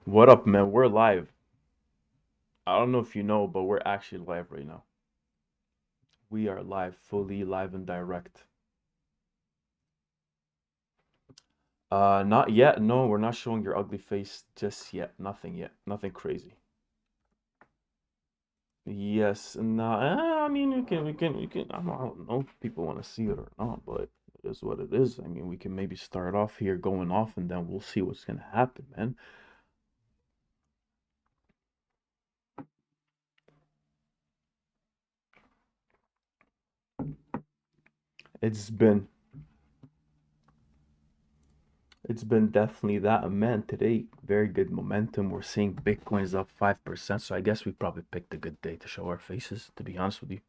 What up, man? We're live. I don't know if you know, but we're actually live right now. We are live, fully live and direct. Not yet. No, we're not showing your ugly face just yet. Nothing yet. Nothing crazy. Yes, no. I mean, we can. I don't know if people want to see it or not, but it is what it is. I mean, we can maybe start off here going off, and then we'll see what's gonna happen, man. It's been It's been definitely that, man. Today, very good momentum. We're seeing Bitcoin's up 5%. So I guess we probably picked a good day to show our faces, to be honest with you.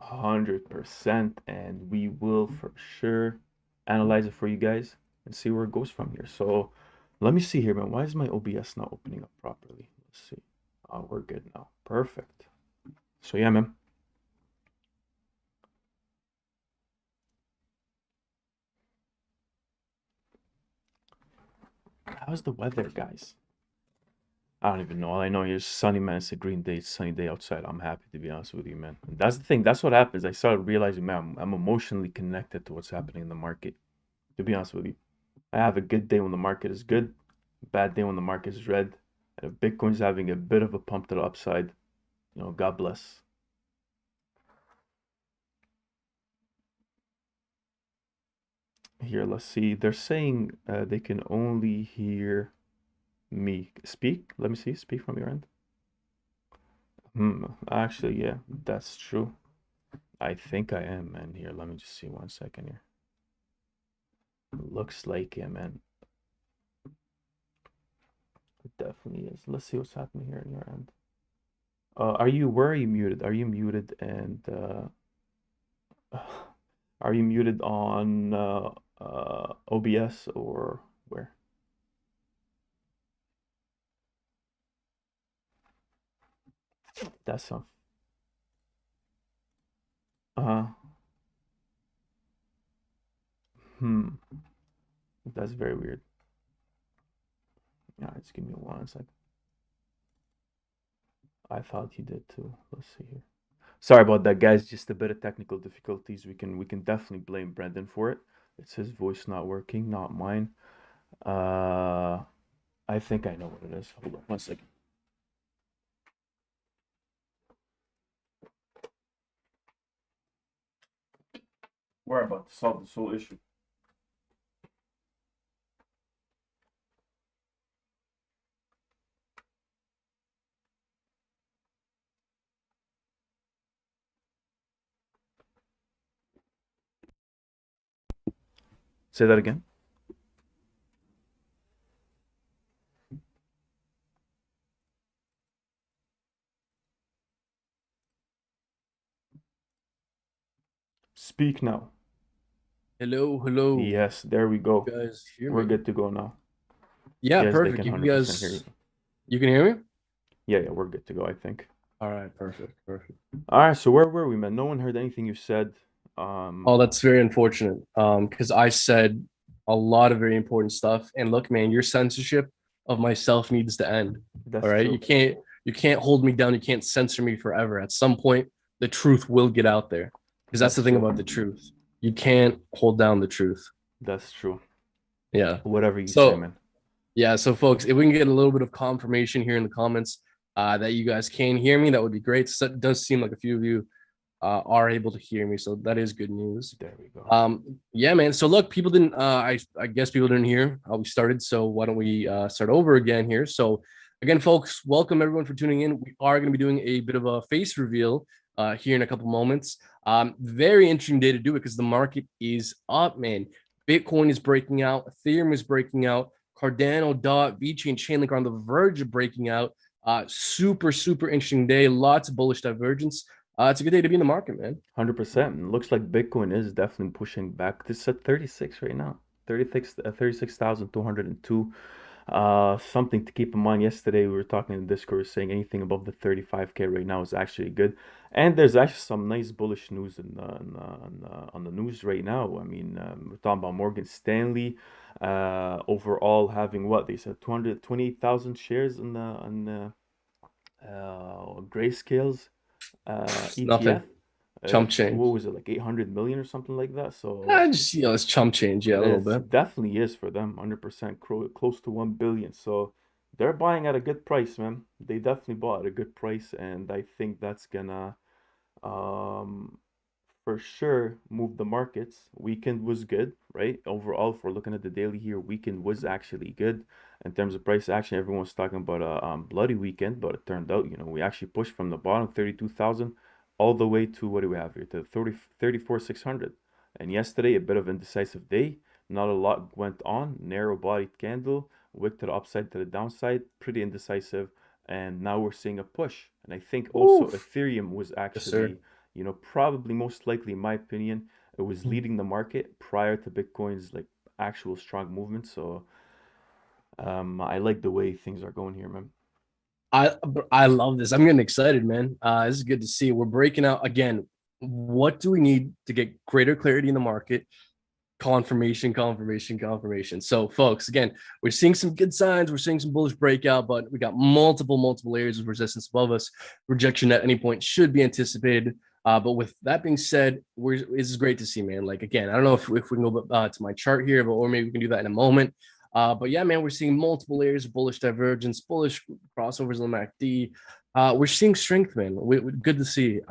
100%. And we will for sure analyze it for you guys and see where it goes from here. So let me see here, man. Why is my OBS not opening up properly? Let's see. Oh, we're good now. Perfect. So yeah, man. How's the weather, guys? I don't even know. All I know here is sunny, man. It's a green day. It's a sunny day outside. I'm happy to be honest with you, man. And that's the thing. That's what happens. I started realizing, man, I'm emotionally connected to what's happening in the market. To be honest with you, I have a good day when the market is good, a bad day when the market is red. And if Bitcoin's having a bit of a pump to the upside, God bless. Here, let's see. They're saying they can only hear me speak. Let me see. Speak from your end. Actually, yeah, that's true. I think I am, man. Here, let me just see 1 second here. Looks like it, man. It definitely is. Let's see what's happening here on your end. Where are you muted? Are you muted and are you muted on OBS or where? That's some. Uh, hmm. That's very weird. Yeah, just give me 1 second. I thought you did too. Let's see here. Sorry about that, guys. Just a bit of technical difficulties. We can definitely blame Brendan for it. It's his voice not working, not mine. Uh, I think I know what it is. Hold on 1 second. We're about to solve this whole issue. Say that again. Speak now. Hello, hello. Yes, there we You go. guys hear We're me? good to go now. Yeah, Yes, they perfect. can You 100% hear guys, you. you can hear me? Yeah, yeah, we're good to go, I think. All right, perfect, perfect. All right, so where were we, man? No one heard anything you said. Oh, that's very unfortunate. Because I said a lot of very important stuff. And look, man, your censorship of myself needs to end. All That's right. true. You can't hold me down. You can't censor me forever. At some point, the truth will get out there. Because that's That's the thing true. about the truth. You can't hold down the truth. That's true. Yeah. Whatever you say, So man. yeah, so folks, if we can get a little bit of confirmation here in the comments that you guys can hear me, that would be great. So it does seem like a few of you are able to hear me, so that is good news. There we go. Yeah, man. So look, people didn't. I guess people didn't hear how we started. So why don't we start over again here? So again, folks, welcome everyone for tuning in. We are going to be doing a bit of a face reveal here in a couple moments. Very interesting day to do it because the market is up, man. Bitcoin is breaking out. Ethereum is breaking out. Cardano, Dot, VeChain, Chainlink are on the verge of breaking out. Super, super interesting day. Lots of bullish divergence. It's a good day to be in the market, man. 100%. Looks like Bitcoin is definitely pushing back. This is at 36 right now. 36,202. Something to keep in mind. Yesterday we were talking in Discord, saying anything above the 35K right now is actually good. And there's actually some nice bullish news on the news right now. I mean, we're talking about Morgan Stanley, overall having what they said 228,000 shares on the Grayscale's ETF. Nothing. Chump What change. was it, like 800 million or something like that? So Just it's chump change, yeah, a little this bit. definitely is for them, 100% close to 1 billion. So they're buying at a good price, man. They definitely bought at a good price, and I think that's gonna um for sure move the markets. Weekend was good, right? Overall, if we're looking at the daily here, weekend was actually good in terms of price action. Everyone's talking about a bloody weekend, but it turned out, we actually pushed from the bottom 32,000 all the way to, what do we have here, to 34,600. And yesterday, a bit of indecisive day. Not a lot went on. Narrow bodied candle, wick to the upside, to the downside, pretty indecisive. And now we're seeing a push. And I think also Oof. Ethereum was Yes, sir. actually, probably most likely, in my opinion, it was leading the market prior to Bitcoin's like actual strong movement. So I like the way things are going here, man. I I love this. I'm getting excited, man. This is good to see. We're breaking out again. What do we need to get greater clarity in the market? Confirmation, confirmation, confirmation. So, folks, again, we're seeing some good signs. We're seeing some bullish breakout, but we got multiple layers of resistance above us. Rejection at any point should be anticipated. But with that being said, this is great to see, man. Like, again, I don't know if we can go to my chart here, but or maybe we can do that in a moment. But yeah, man, we're seeing multiple layers of bullish divergence, bullish crossovers on the MACD. We're seeing strength, man. Good to see.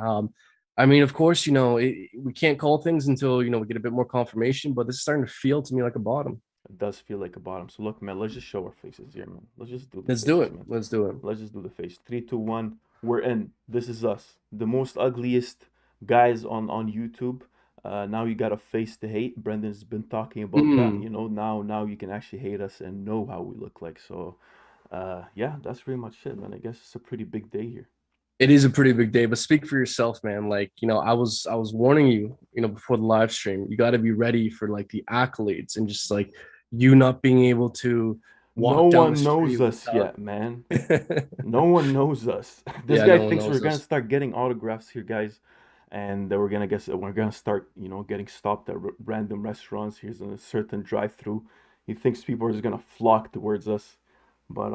I mean, of course, we can't call things until, we get a bit more confirmation, but this is starting to feel to me like a bottom. It does feel like a bottom. So look, man, let's just show our faces here, man. Let's just do the Let's do face, it. man. Let's do it. Let's just do the face. Three, two, one. We're in. This is us. The most ugliest guys on YouTube. Now you got a face to hate. Brendan's been talking about that. Mm. Now you can actually hate us and know how we look like. So, yeah, that's pretty much it, man. I guess it's a pretty big day here. It is a pretty big day, but speak for yourself, man. Like, I was warning you, before the live stream. You got to be ready for like the accolades and just like you not being able to No walk down the one knows street us without. yet, man. No one knows us. This Yeah, guy no one thinks we're knows gonna us. start getting autographs here, guys, and then we're gonna start, getting stopped at random restaurants. Here's a certain drive-through. He thinks people are just gonna flock towards us. But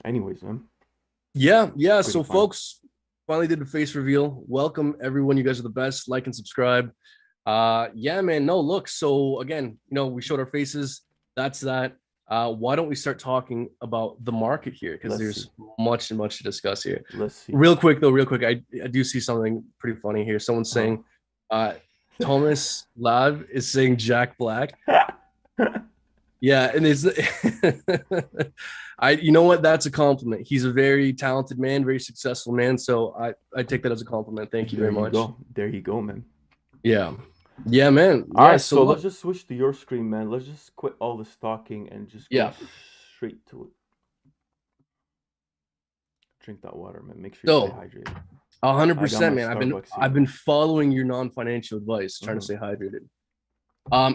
anyways, man, Yeah, it's yeah. pretty So, fun. folks, finally did the face reveal. Welcome, everyone. You guys are the best. Like and subscribe. Yeah, man. No, look. So again, we showed our faces. That's that. Why don't we start talking about the market here? Because Let's see. there's much and much to discuss here. Let's see. Real quick, though, real quick, I do see something pretty funny here. Someone's Uh-huh. saying, Thomas Lab is saying Jack Black. Yeah, and it's you know what? That's a compliment. He's a very talented man, very successful man. So I take that as a compliment. Thank you There very you much. go. There you go, man. Yeah. Yeah, man. All Yeah. right, So so let's look, just switch to your screen, man. Let's just quit all this talking and just go yeah. straight to it. Drink that water, man. Make sure you stay So hydrated. hundred I got my percent, man. I've been Starbucks here, I've been man. following your non-financial advice, trying to Hmm. stay hydrated.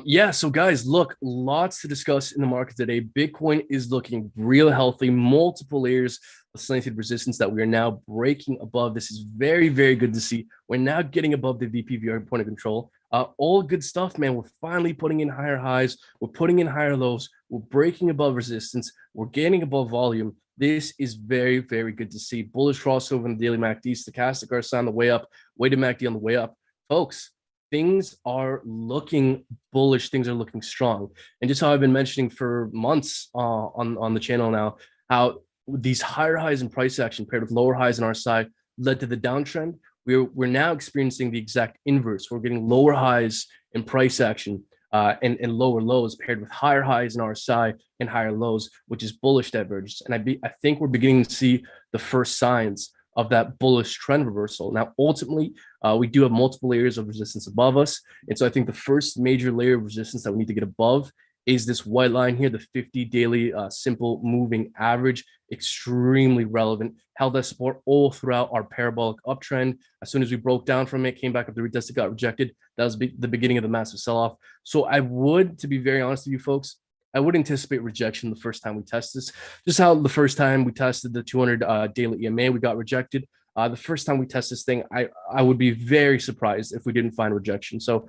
Yeah, so guys, look, lots to discuss in the market today. Bitcoin is looking real healthy, multiple layers of slanted resistance that we are now breaking above. This is very, very good to see. We're now getting above the VPVR point of control. All good stuff, man. We're finally putting in higher highs, we're putting in higher lows, we're breaking above resistance, we're gaining above volume. This is very, very good to see. Bullish crossover in the daily MACD, stochastic RSI on the way up, weighted MACD on the way up. Folks, things are looking bullish. Things are looking strong. And just how I've been mentioning for months on the channel now, how these higher highs in price action paired with lower highs in our side led to the downtrend. We're now experiencing the exact inverse. We're getting lower highs in price action and lower lows paired with higher highs in our side and higher lows, which is bullish divergence. And I think we're beginning to see the first signs of that bullish trend reversal. Now, ultimately, we do have multiple layers of resistance above us. And so I think the first major layer of resistance that we need to get above is this white line here, the 50 daily simple moving average, extremely relevant, held that support all throughout our parabolic uptrend. As soon as we broke down from it, came back up to retest, it got rejected. That was the beginning of the massive sell-off. So I would, to be very honest with you folks, I would anticipate rejection the first time we test this. Just how the first time we tested the 200 daily EMA, we got rejected. The first time we test this thing, I would be very surprised if we didn't find rejection. So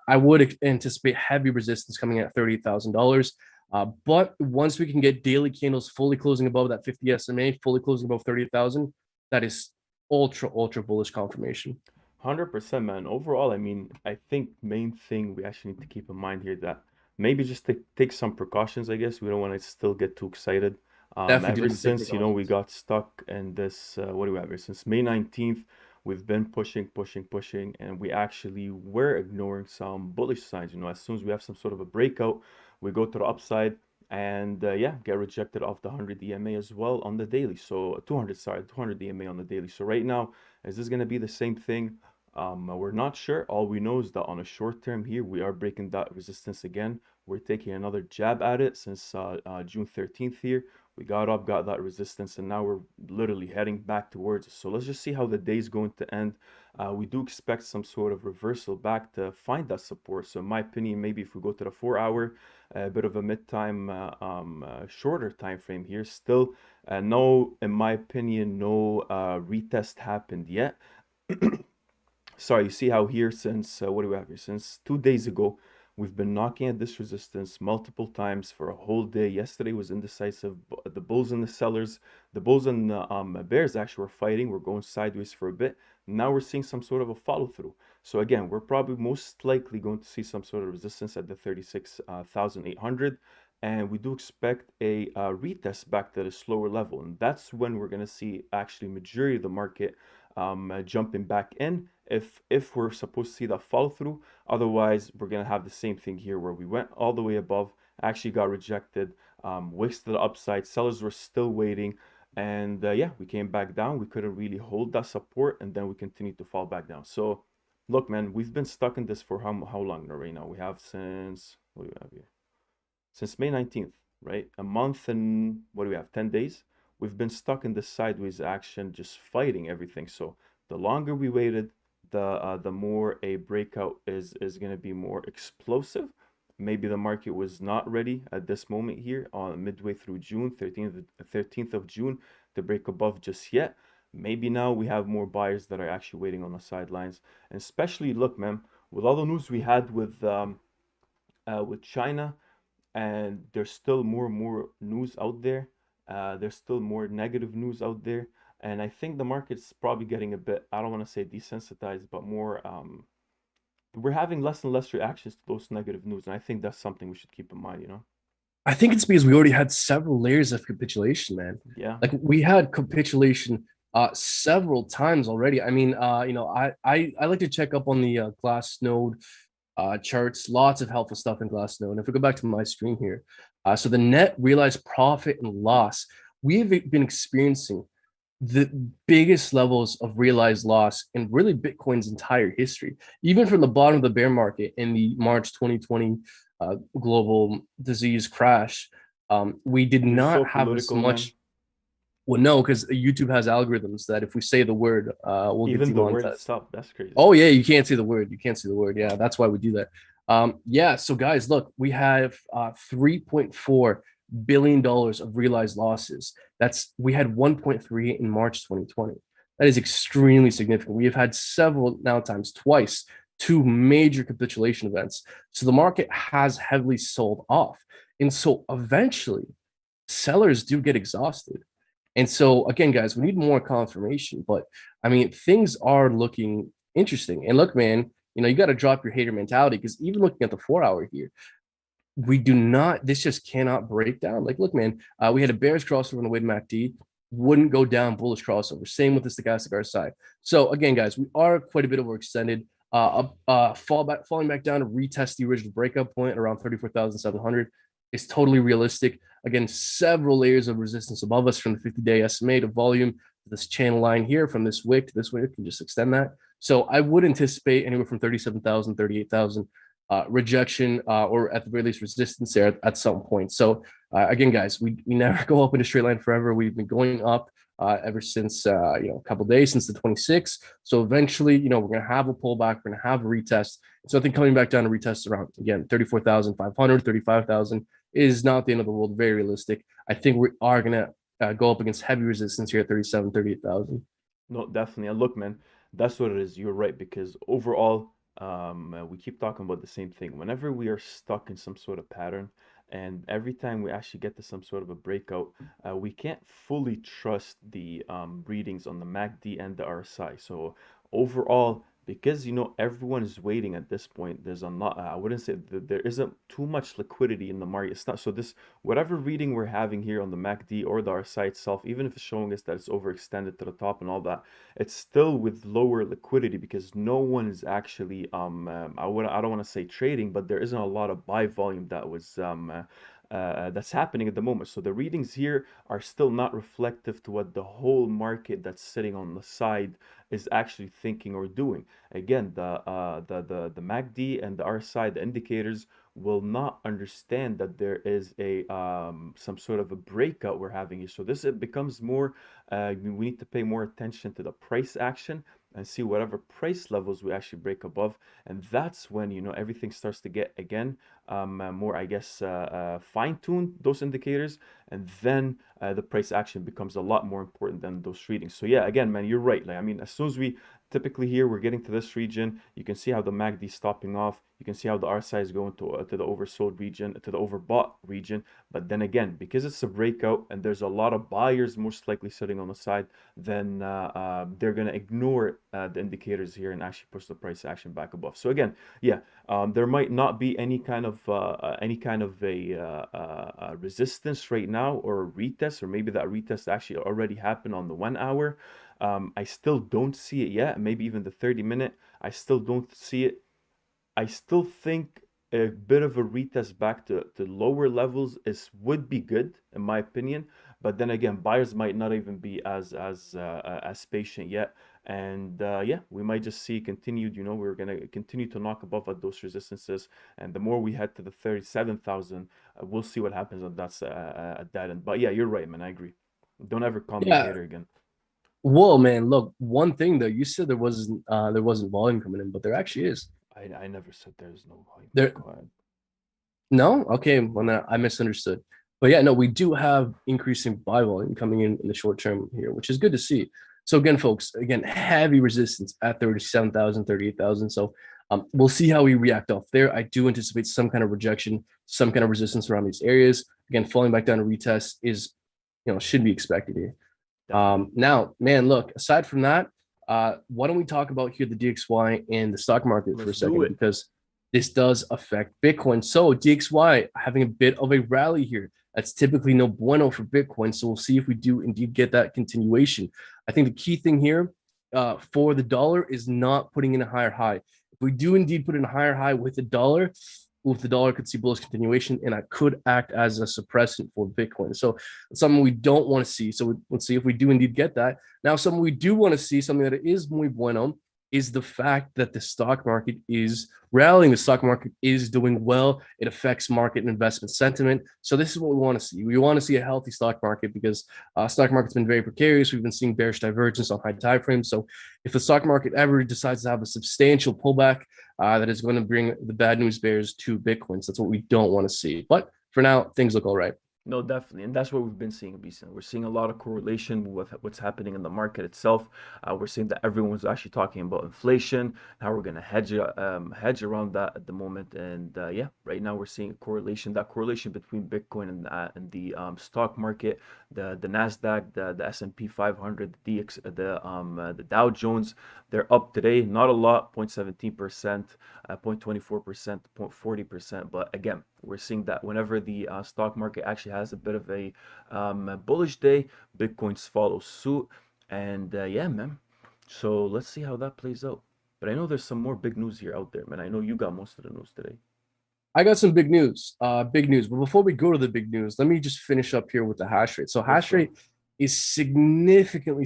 I would anticipate heavy resistance coming at $38,000. But once we can get daily candles fully closing above that 50 SMA, fully closing above 38,000, that is ultra bullish confirmation. 100%, man. Overall, I mean, I think main thing we actually need to keep in mind here that maybe just take some precautions, I guess. We don't want to still get too excited. Definitely Ever do take since, you know, we precautions. got stuck in this, what do we have here? Since May 19th, we've been pushing, and we actually were ignoring some bullish signs. You know, as soon as we have some sort of a breakout, we go to the upside and yeah, get rejected off the 100 EMA as well on the daily. So 200, sorry, 200 EMA on the daily. So right now, is this going to be the same thing? We're not sure. All we know is that on a short term here, we are breaking that resistance again. We're taking another jab at it since June 13th here. We got up, got that resistance, and now we're literally heading back towards it. So let's just see how the day is going to end. We do expect some sort of reversal back to find that support. So in my opinion, maybe if we go to the 4 hour, a bit of a mid-time, shorter time frame here, still no, in my opinion, no retest happened yet. Sorry, you see how here since what do we have here? Since 2 days ago, we've been knocking at this resistance multiple times for a whole day. Yesterday was indecisive. The bulls and the sellers, the bulls and the bears actually were fighting. We're going sideways for a bit. Now we're seeing some sort of a follow through. So again, we're probably most likely going to see some sort of resistance at the 36,800. And we do expect a retest back to the slower level. And that's when we're going to see actually majority of the market jumping back in if we're supposed to see that follow through. Otherwise, we're gonna have the same thing here where we went all the way above, actually got rejected, wasted the upside. Sellers were still waiting, and yeah, we came back down. We couldn't really hold that support, and then we continued to fall back down. So, look, man, we've been stuck in this for how long now? Right now, we have since what do we have here? Since May 19th, right? A month and what do we have? 10 days. We've been stuck in this sideways action, just fighting everything. So the longer we waited, the more a breakout is going to be more explosive. Maybe the market was not ready at this moment here on midway through June, 13th of June, to break above just yet. Maybe now we have more buyers that are actually waiting on the sidelines. And especially, look, man, with all the news we had with China, and there's still more and more news out there. There's still more negative news out there, and I think the market's probably getting a bit, I don't want to say desensitized, but more, we're having less and less reactions to those negative news, and I think that's something we should keep in mind, you know? I think it's because we already had several layers of capitulation, man. Yeah, Like we had capitulation several times already. I mean, I like to check up on the Glassnode charts, lots of helpful stuff in Glassnode. And if we go back to my screen here, so the net realized profit and loss, we've been experiencing the biggest levels of realized loss in really Bitcoin's entire history, even from the bottom of the bear market in the March 2020 global disease crash. We did you're so not have as political, man. much. Well, no, because YouTube has algorithms that if we say the word, we'll get Even the word demonetized. itself, that's crazy. Oh yeah, you can't say the word. You can't say the word. Yeah, that's why we do that. Yeah. So guys, look, we have $3.4 billion of realized losses. We had 1.3 in March 2020. That is extremely significant. We have had several now times, twice, two major capitulation events. So the market has heavily sold off, and so eventually, sellers do get exhausted. And so again, guys, we need more confirmation. But I mean, things are looking interesting. And look, man, you got to drop your hater mentality because even looking at the 4 hour here, this just cannot break down. Like, look, man, we had a bearish crossover on the way to MACD, wouldn't go down, bullish crossover. Same with the stochastic RSI. So again, guys, we are quite a bit overextended. Falling back down to retest the original breakout point around 34,700 is totally realistic. Again, several layers of resistance above us from the 50-day SMA to volume to this channel line here, from this wick to this wick, can just extend that. So I would anticipate anywhere from 37,000, 38,000 rejection or at the very least resistance there at some point. So again, guys, we never go up in a straight line forever. We've been going up ever since a couple days, since the 26th. So eventually, we're going to have a pullback. We're going to have a retest. It's nothing coming back down to retest around, again, 34,500, 35,000 is not the end of the world. Very realistic. I think we are going to go up against heavy resistance here at 37, 38,000. No, definitely. And look, man, that's what it is. You're right, because overall, we keep talking about the same thing. Whenever we are stuck in some sort of pattern, and every time we actually get to some sort of a breakout, we can't fully trust the readings on the MACD and the RSI. So overall, because everyone is waiting at this point, there's a lot. I wouldn't say that there isn't too much liquidity in the market. It's not so this whatever reading we're having here on the MACD or the RSI itself, even if it's showing us that it's overextended to the top and all that, it's still with lower liquidity because no one is actually I don't want to say trading, but there isn't a lot of buy volume that's happening at the moment. So the readings here are still not reflective to what the whole market that's sitting on the side is actually thinking or doing. Again, the MACD and the RSI, the indicators, will not understand that there is a some sort of a breakout we're having here. So this it becomes more we need to pay more attention to the price action and see whatever price levels we actually break above, and that's when everything starts to get again more, I guess, fine-tuned, those indicators, and then the price action becomes a lot more important than those readings. So yeah, again, man, you're right. Like, I mean, as soon as we typically here we're getting to this region, you can see how the MACD is stopping off. You can see how the RSI is going to the oversold region, to the overbought region. But then again, because it's a breakout and there's a lot of buyers most likely sitting on the side, then they're going to ignore the indicators here and actually push the price action back above. So again, yeah, there might not be any kind of a resistance right now or a retest, or maybe that retest actually already happened on the 1 hour. I still don't see it yet. Maybe even the 30-minute, I still don't see it. I still think a bit of a retest back to lower levels would be good in my opinion. But then again, buyers might not even be as patient yet, and yeah, we might just see continued. We're gonna continue to knock above at those resistances, and the more we head to the 37,000, we'll see what happens at that end. But yeah, you're right, man. I agree. Don't ever call me a Yeah. hater again. Well, man, look, one thing though, you said there wasn't volume coming in, but there actually is. I never said there's no volume. There Go ahead. No? Okay, well, no, I misunderstood. But yeah, no, we do have increasing buy volume coming in the short term here, which is good to see. So again, folks, again, heavy resistance at 37,000, 38,000. So we'll see how we react off there. I do anticipate some kind of rejection, some kind of resistance around these areas. Again, falling back down to retest is, should be expected here. Now, man, look, aside from that, why don't we talk about here the DXY and the stock market for a Let's do second, it. because this does affect Bitcoin. So DXY having a bit of a rally here. That's typically no bueno for Bitcoin. So we'll see if we do indeed get that continuation. I think the key thing here for the dollar is not putting in a higher high. If we do indeed put in a higher high with the dollar, could see bullish continuation, and that could act as a suppressant for Bitcoin. So it's something we don't want to see. So let's see if we do indeed get that. Now, something we do want to see, something that is muy bueno, is the fact that the stock market is rallying. The stock market is doing well. It affects market and investment sentiment. So this is what we want to see. We want to see a healthy stock market because stock market's been very precarious. We've been seeing bearish divergence on high time frames. So if the stock market ever decides to have a substantial pullback, that is going to bring the bad news bears to Bitcoin. So that's what we don't want to see. But for now, things look all right. No, definitely. And that's what we've been seeing recently. We're seeing a lot of correlation with what's happening in the market itself. We're seeing that everyone was actually talking about inflation, how we're going to hedge around that at the moment. And yeah, right now we're seeing a correlation, that correlation between Bitcoin and the stock market, the Nasdaq, the S&P 500, the Dow Jones. They're up today, not a lot, 0.17%, 0.24%, 0.40%. But again, we're seeing that whenever the stock market actually has a bit of a bullish day, Bitcoins follow suit. And yeah, man. So let's see how that plays out. But I know there's some more big news here out there, man. I know you got most of the news today. I got some big news. Big news. But before we go to the big news, let me just finish up here with the hash rate. So Let's hash go. rate is significantly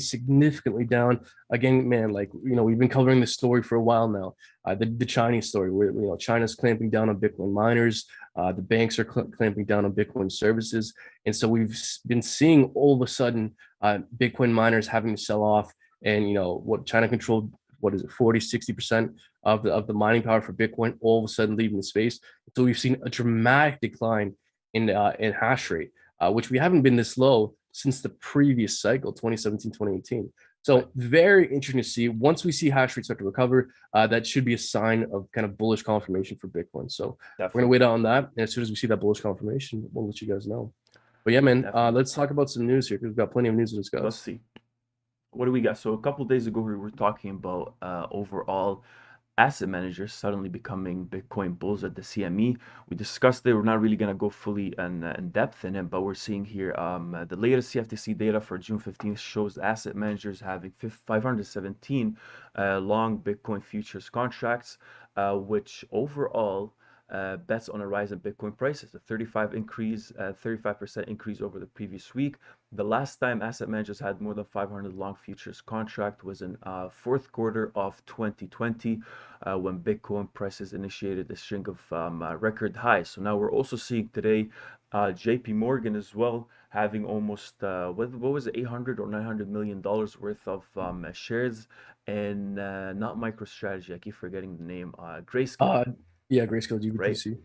down. Again, man, like, we've been covering this story for a while now. The Chinese story, where China's clamping down on Bitcoin miners, the banks are clamping down on Bitcoin services, and so we've been seeing all of a sudden Bitcoin miners having to sell off, and what China controlled, what is it, 40-60% of the mining power for Bitcoin, all of a sudden leaving the space. So we've seen a dramatic decline in hash rate, which we haven't been this low since the previous cycle, 2017, 2018. So very interesting to see. Once we see hash rate start to recover, that should be a sign of kind of bullish confirmation for Bitcoin. So we're gonna wait out on that, and as soon as we see that bullish confirmation, we'll let you guys know. But yeah, man, let's talk about some news here, because we've got plenty of news to discuss. Let's see. What do we got? So a couple days ago, we were talking about overall asset managers suddenly becoming Bitcoin bulls at the CME. We discussed it. We're not really going to go fully in depth in it, but we're seeing here the latest CFTC data for June 15th shows asset managers having 517 long Bitcoin futures contracts, which overall bets on a rise in Bitcoin prices, a 35% increase over the previous week. The last time asset managers had more than 500 long futures contract was in fourth quarter of 2020, when Bitcoin prices initiated a string of record highs. So now we're also seeing today JP Morgan as well having almost what was it, 800 or 900 million dollars worth of shares, and not MicroStrategy, I keep forgetting the name, Grayscale. Yeah, Grayscale Right. GBTC.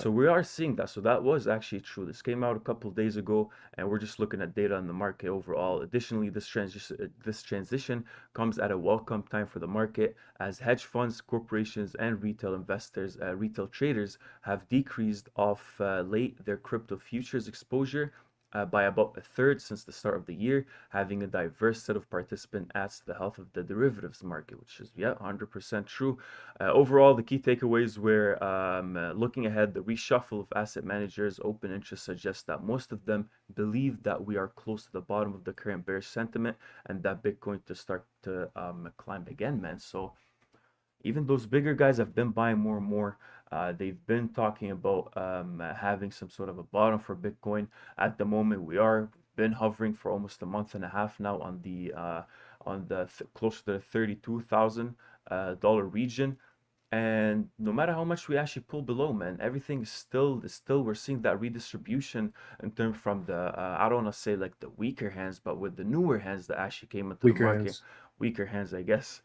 So we are seeing that. So that was actually true. This came out a couple of days ago, and we're just looking at data in the market overall. Additionally, this transition comes at a welcome time for the market, as hedge funds, corporations, and retail investors, retail traders have decreased off late their crypto futures exposure by about a third since the start of the year. Having a diverse set of participants adds to the health of the derivatives market, which is, yeah, 100% true. Overall, the key takeaways were looking ahead, the reshuffle of asset managers' open interest suggests that most of them believe that we are close to the bottom of the current bearish sentiment, and that Bitcoin to start to climb again, man. So even those bigger guys have been buying more and more. They've been talking about having some sort of a bottom for Bitcoin. At the moment, we've been hovering for almost a month and a half now on the close to the $32,000 region. And no matter how much we actually pull below, man, everything is still we're seeing that redistribution in terms from the I don't want to say like the weaker hands, but with the newer hands that actually came into the market, weaker hands, I guess,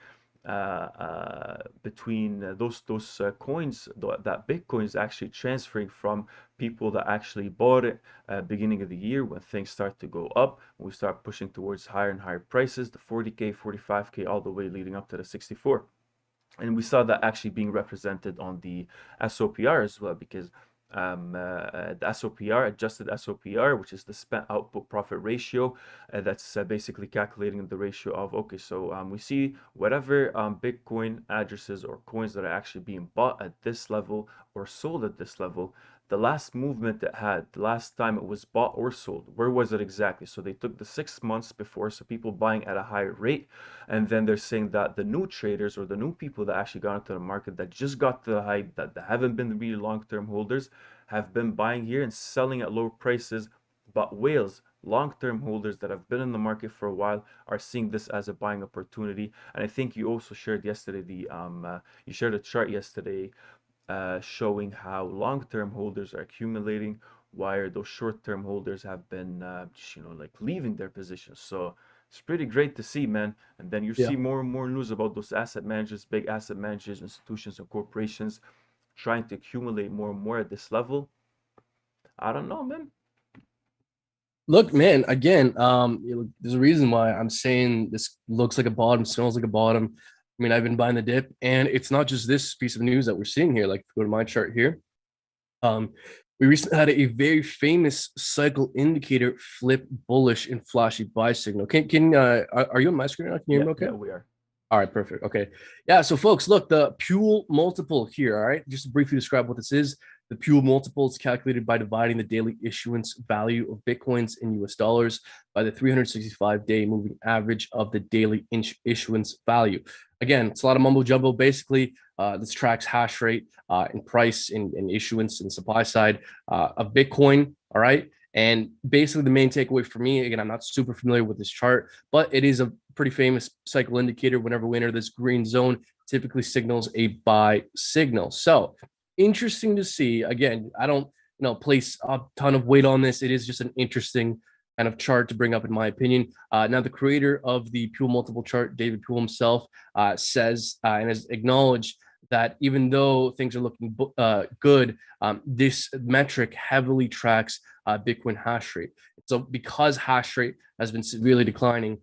between those coins, that Bitcoin is actually transferring from people that actually bought it beginning of the year, when things start to go up, when we start pushing towards higher and higher prices, the 40K, 45K, all the way leading up to the 64. And we saw that actually being represented on the SOPR as well, because the SOPR, adjusted SOPR, which is the spent output profit ratio, that's basically calculating the ratio of, okay, so we see whatever Bitcoin addresses or coins that are actually being bought at this level or sold at this level, the last movement it had, the last time it was bought or sold, where was it exactly? So they took the 6 months before, so people buying at a higher rate, and then they're saying that the new traders or the new people that actually got into the market that just got the hype, that haven't been really long-term holders, have been buying here and selling at lower prices. But whales, long-term holders that have been in the market for a while, are seeing this as a buying opportunity. And I think you also shared yesterday you shared a chart yesterday showing how long-term holders are accumulating, while those short-term holders have been like leaving their positions. So it's pretty great to see, man. And then you see more and more news about those asset managers, big asset managers, institutions, and corporations trying to accumulate more and more at this level. I don't know, man. Look, man, again, there's a reason why I'm saying this looks like a bottom, smells like a bottom. I mean, I've been buying the dip, and it's not just this piece of news that we're seeing here. Like, if you go to my chart here, we recently had a very famous cycle indicator flip bullish in flashy buy signal. Are you on my screen now? Can you hear me okay? Yeah, we are. All right, perfect. Okay. Yeah, so folks, look, the Puell multiple here, all right? Just to briefly describe what this is. The Puell multiple is calculated by dividing the daily issuance value of Bitcoins in US dollars by the 365-day moving average of the daily issuance value. Again, it's a lot of mumbo jumbo. Basically, this tracks hash rate and price and issuance and supply side of Bitcoin, all right? And basically, the main takeaway for me, again, I'm not super familiar with this chart, but it is a pretty famous cycle indicator. Whenever we enter this green zone, typically signals a buy signal. So interesting to see. Again, I don't place a ton of weight on this. It is just an interesting kind of chart to bring up, in my opinion. Now, the creator of the Pure Multiple chart, David Pure himself, says and has acknowledged that even though things are looking good, this metric heavily tracks Bitcoin hash rate. So because hash rate has been severely declining,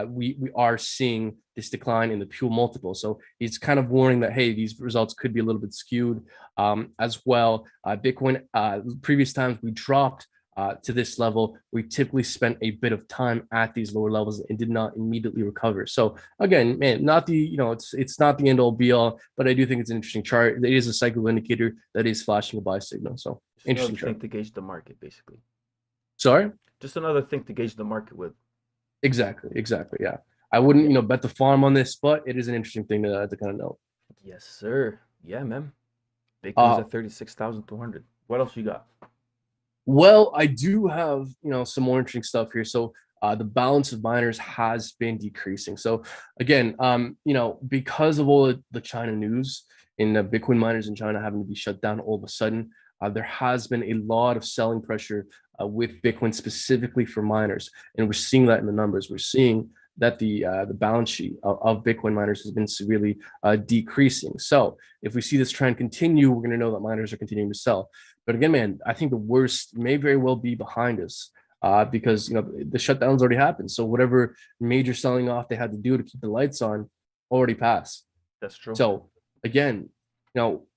we are seeing this decline in the Pure multiple. So he's kind of warning that, hey, these results could be a little bit skewed as well. Bitcoin, previous times we dropped to this level, we typically spent a bit of time at these lower levels and did not immediately recover. So again, man, not the it's not the end all be all, but I do think it's an interesting chart. It is a cycle indicator that is flashing a buy signal. So Just another interesting thing chart. to gauge the market, basically. Sorry. Just another thing to gauge the market with. Exactly. Yeah, I wouldn't Yeah. bet the farm on this, but it is an interesting thing to kind of know. Yes, sir. Yeah, man. Bitcoin's Uh, at 36,200. What else you got? Well, I do have, some more interesting stuff here. So the balance of miners has been decreasing. So again, because of all the China news in the Bitcoin miners in China having to be shut down all of a sudden, there has been a lot of selling pressure with Bitcoin specifically for miners, and we're seeing that in the numbers. We're seeing that the balance sheet of Bitcoin miners has been severely decreasing. So if we see this trend continue, we're going to know that miners are continuing to sell. But again, man, I think the worst may very well be behind us because the shutdowns already happened. So whatever major selling off they had to do to keep the lights on already passed. That's true. So again,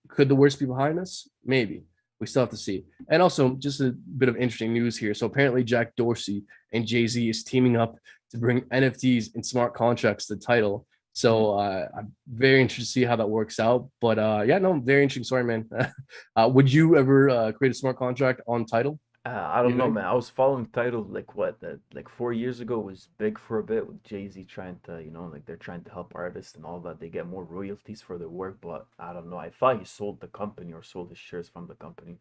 could the worst be behind us? Maybe. We still have to see. And also, just a bit of interesting news here. So apparently, Jack Dorsey and Jay-Z is teaming up to bring NFTs and smart contracts to the title. So I'm very interested to see how that works out. But yeah, no, very interesting. Sorry, man. Would you ever create a smart contract on title? I Do don't you know, think? man. I was following Tidal like what, like 4 years ago was big for a bit with Jay-Z trying to, like they're trying to help artists and all that. They get more royalties for their work, but I don't know. I thought he sold the company or sold his shares from the company.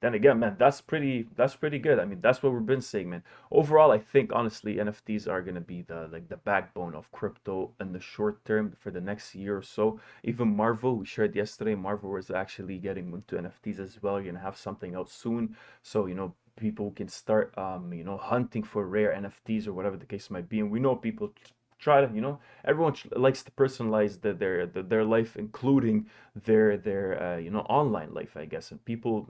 Then again, man, that's pretty good. I mean, that's what we've been saying, man. Overall, I think honestly, NFTs are gonna be the backbone of crypto in the short term for the next year or so. Even Marvel, we shared yesterday, Marvel was actually getting into NFTs as well. You're gonna have something out soon, so people can start hunting for rare NFTs or whatever the case might be. And we know people try to, everyone likes to personalize their life, including their online life, I guess. And people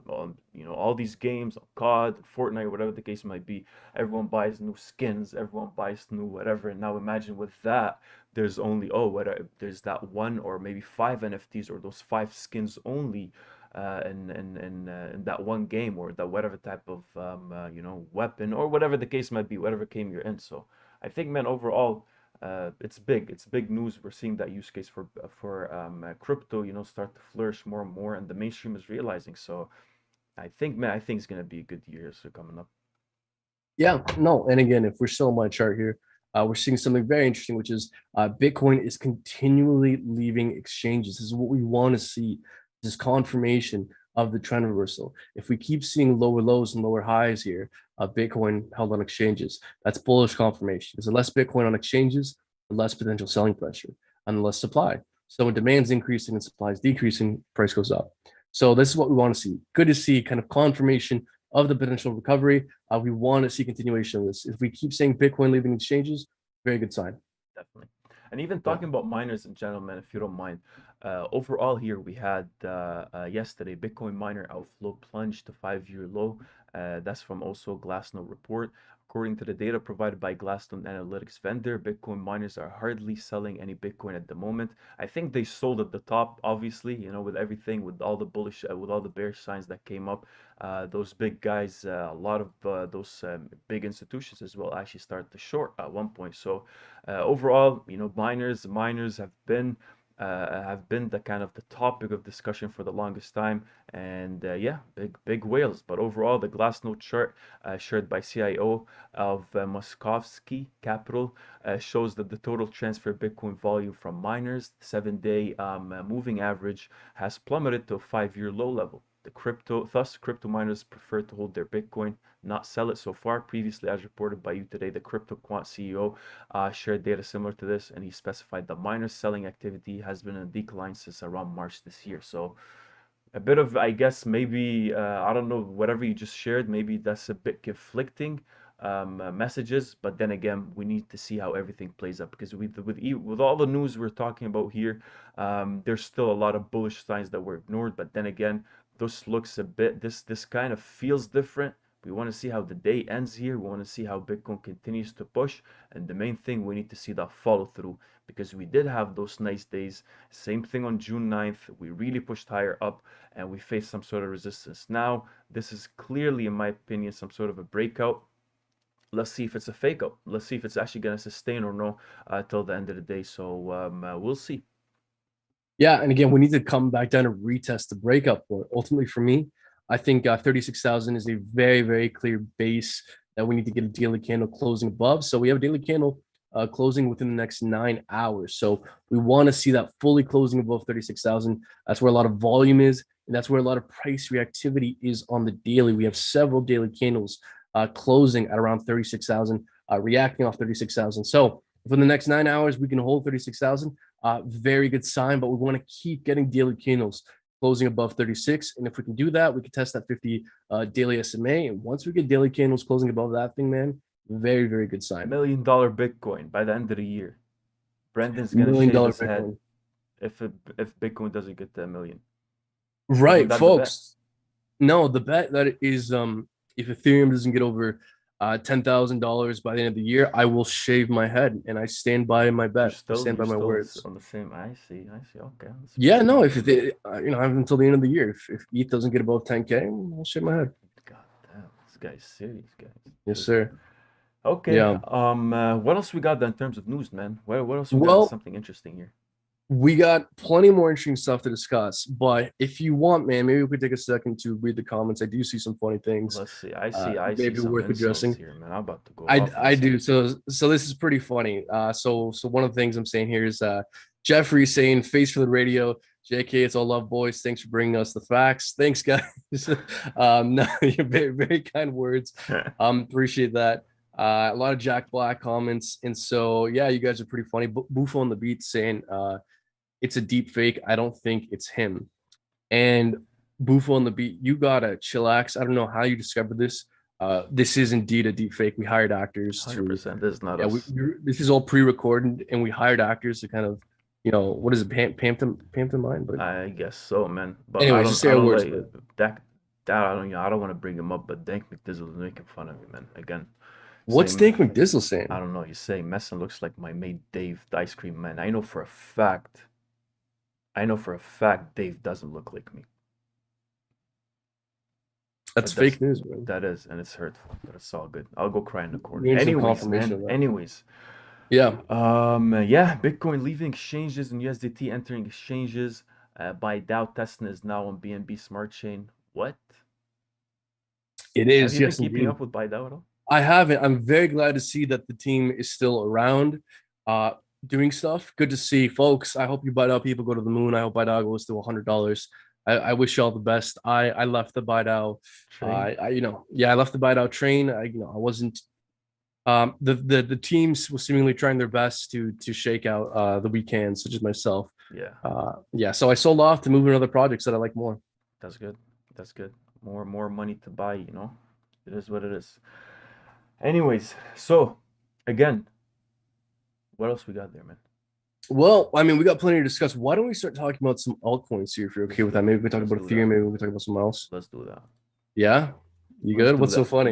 all these games, COD, Fortnite, whatever the case might be, everyone buys new skins, everyone buys new whatever. And now imagine with that, there's only there's that one or maybe five NFTs or those five skins only in that one game or that whatever type of weapon or whatever the case might be, whatever game you're in. So I think, man, overall, it's big. It's big news. We're seeing that use case for crypto, start to flourish more and more, and the mainstream is realizing. So I think, man, I think it's gonna be a good year so coming up. Yeah, no. And again, if we're still on my chart here, we're seeing something very interesting, which is Bitcoin is continually leaving exchanges. This is what we want to see. This confirmation of the trend reversal. If we keep seeing lower lows and lower highs here, Bitcoin held on exchanges, that's bullish confirmation. Because the less Bitcoin on exchanges, the less potential selling pressure and the less supply. So when demand's increasing and supply is decreasing, price goes up. So this is what we want to see. Good to see kind of confirmation of the potential recovery. We want to see continuation of this. If we keep saying Bitcoin leaving exchanges, very good sign. Definitely. And even Yeah. talking about miners and gentlemen, if you don't mind, overall here we had yesterday Bitcoin miner outflow plunged to 5-year low. That's from also Glassnode report. According to the data provided by Glassnode Analytics vendor, Bitcoin miners are hardly selling any Bitcoin at the moment. I think they sold at the top, obviously, with everything, with all the bullish, with all the bearish signs that came up. Those big guys, a lot of those big institutions as well actually started to short at one point. So overall, miners have been the kind of the topic of discussion for the longest time, and yeah, big whales. But overall, the Glassnode chart shared by CIO of Moskovsky Capital shows that the total transfer Bitcoin volume from miners, 7-day moving average, has plummeted to a 5-year low level. Thus, crypto miners prefer to hold their Bitcoin, not sell it so far. Previously, as reported by you today, the Crypto Quant CEO shared data similar to this, and he specified the miners selling activity has been in decline since around March this year. So a bit of, I guess, maybe I don't know, whatever you just shared, maybe that's a bit conflicting messages. But then again, we need to see how everything plays out, because with all the news we're talking about here, there's still a lot of bullish signs that were ignored. But then again, this looks a bit, this kind of feels different. We want to see how the day ends here. We want to see how Bitcoin continues to push. And the main thing, we need to see that follow through, because we did have those nice days. Same thing on June 9th. We really pushed higher up and we faced some sort of resistance. Now, this is clearly, in my opinion, some sort of a breakout. Let's see if it's a fake out. Let's see if it's actually going to sustain or no till the end of the day. So we'll see. Yeah, and again, we need to come back down and retest the breakout point. Ultimately, for me, I think 36,000 is a very, very clear base that we need to get a daily candle closing above. So we have a daily candle closing within the next 9 hours. So we want to see that fully closing above 36,000. That's where a lot of volume is, and that's where a lot of price reactivity is on the daily. We have several daily candles closing at around 36,000, reacting off 36,000. So for the next 9 hours, we can hold 36,000. Very good sign, but we want to keep getting daily candles closing above 36. And if we can do that, we can test that 50 daily SMA. And once we get daily candles closing above that thing, man, very, very good sign. $1 million Bitcoin by the end of the year. Brendan's $1 gonna million shave his Bitcoin. head if Bitcoin doesn't get to $1 million. Right, Isn't that the folks. No, the bet that is if Ethereum doesn't get over $10,000 by the end of the year, I will shave my head, and I stand by my bet. I stand by my words. On the same. I see. Okay, that's Yeah, pretty no, good. if it, I have until the end of the year. If ETH doesn't get above 10K, I'll shave my head. God damn, this guy's serious, guys. Yes, sir. Okay. Yeah. What else we got in terms of news, man? What else we got? Well, Something interesting here. we got plenty more interesting stuff to discuss, but if you want, man, maybe we could take a second to read the comments. I do see some funny things. Let's see. I see Maybe some worth insults addressing. here, man. I'm about to go I off I do. inside. So this is pretty funny. So one of the things I'm saying here is Jeffrey saying face for the radio. JK, it's all love, boys. Thanks for bringing us the facts. Thanks, guys. No, you're very, very kind words. Appreciate that. A lot of Jack Black comments, and so yeah, you guys are pretty funny. Bufo on the beat saying it's a deep fake. I don't think it's him. And Bufo on the beat, you gotta chillax. I don't know how you discovered this. This is indeed a deep fake. We hired actors to 100%. This is not yeah, us. this is all pre-recorded, and we hired actors to kind of, what is it, pamp them mind? But I guess so, man. But anyways, just say I our don't words. like But that. I don't want to bring him up, but Dank McDizzle is making fun of me, man. Again, what's same. Dank McDizzle I saying? don't know. He's saying Messi looks like my mate Dave, the ice cream man. I know for a fact. Dave doesn't look like me. That's But fake news, man. that is, and it's hurtful, but it's all good. I'll go cry in the corner. We need some Anyways, confirmation man. of that. Anyways, Yeah, yeah, Bitcoin leaving exchanges and USDT entering exchanges. By Dow testing is now on BNB Smart Chain. What? it Have is. you been Yes, keeping indeed. up with Baidu at all? I haven't. I'm very glad to see that the team is still around, uh, doing stuff. Good to see, folks. I hope you buy out people go to the moon. I hope Baidu goes to $100. I wish you all the best. I left the Baidu. Train? Yeah, I left the Baidu train. I wasn't. The teams were seemingly trying their best to shake out the weekends, such as myself. Yeah, Yeah. So I sold off to move into other projects that I like more. that's good. That's good. More money to buy, you know? It is what it is. Anyways, so again, what else we got there, man? Well, I mean, we got plenty to discuss. Why don't we start talking about some altcoins here if you're okay with that? Maybe we can talk Let's about do Ethereum. that. Maybe we can talk about something else. Let's do that. Yeah? You Let's good? do What's so that. funny?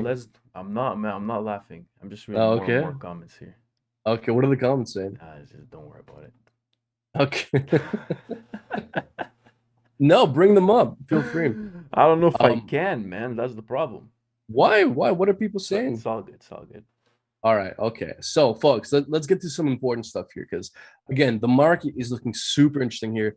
I'm not, man. I'm not laughing. I'm just reading Oh, more and okay. more comments here. Okay, what are the comments saying? Just don't worry about it. Okay. No, bring them up. Feel free. I don't know if I Um, can, man. That's the problem. why? Why? What are people But saying? it's all good. It's all good. All right. Okay. So, folks, let's get to some important stuff here because, again, the market is looking super interesting here.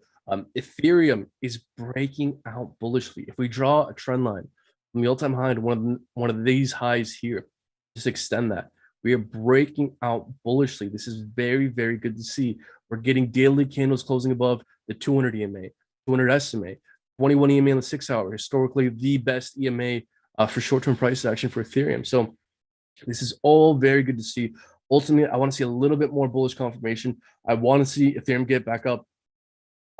Ethereum is breaking out bullishly. If we draw a trend line from the all-time high to one of these highs here, just extend that. We are breaking out bullishly. This is very, very good to see. We're getting daily candles closing above the 200 EMA, 200 SMA, 21 EMA on the 6-hour, historically the best EMA for short-term price action for Ethereum. So this is all very good to see. Ultimately, I want to see a little bit more bullish confirmation. I want to see Ethereum get back up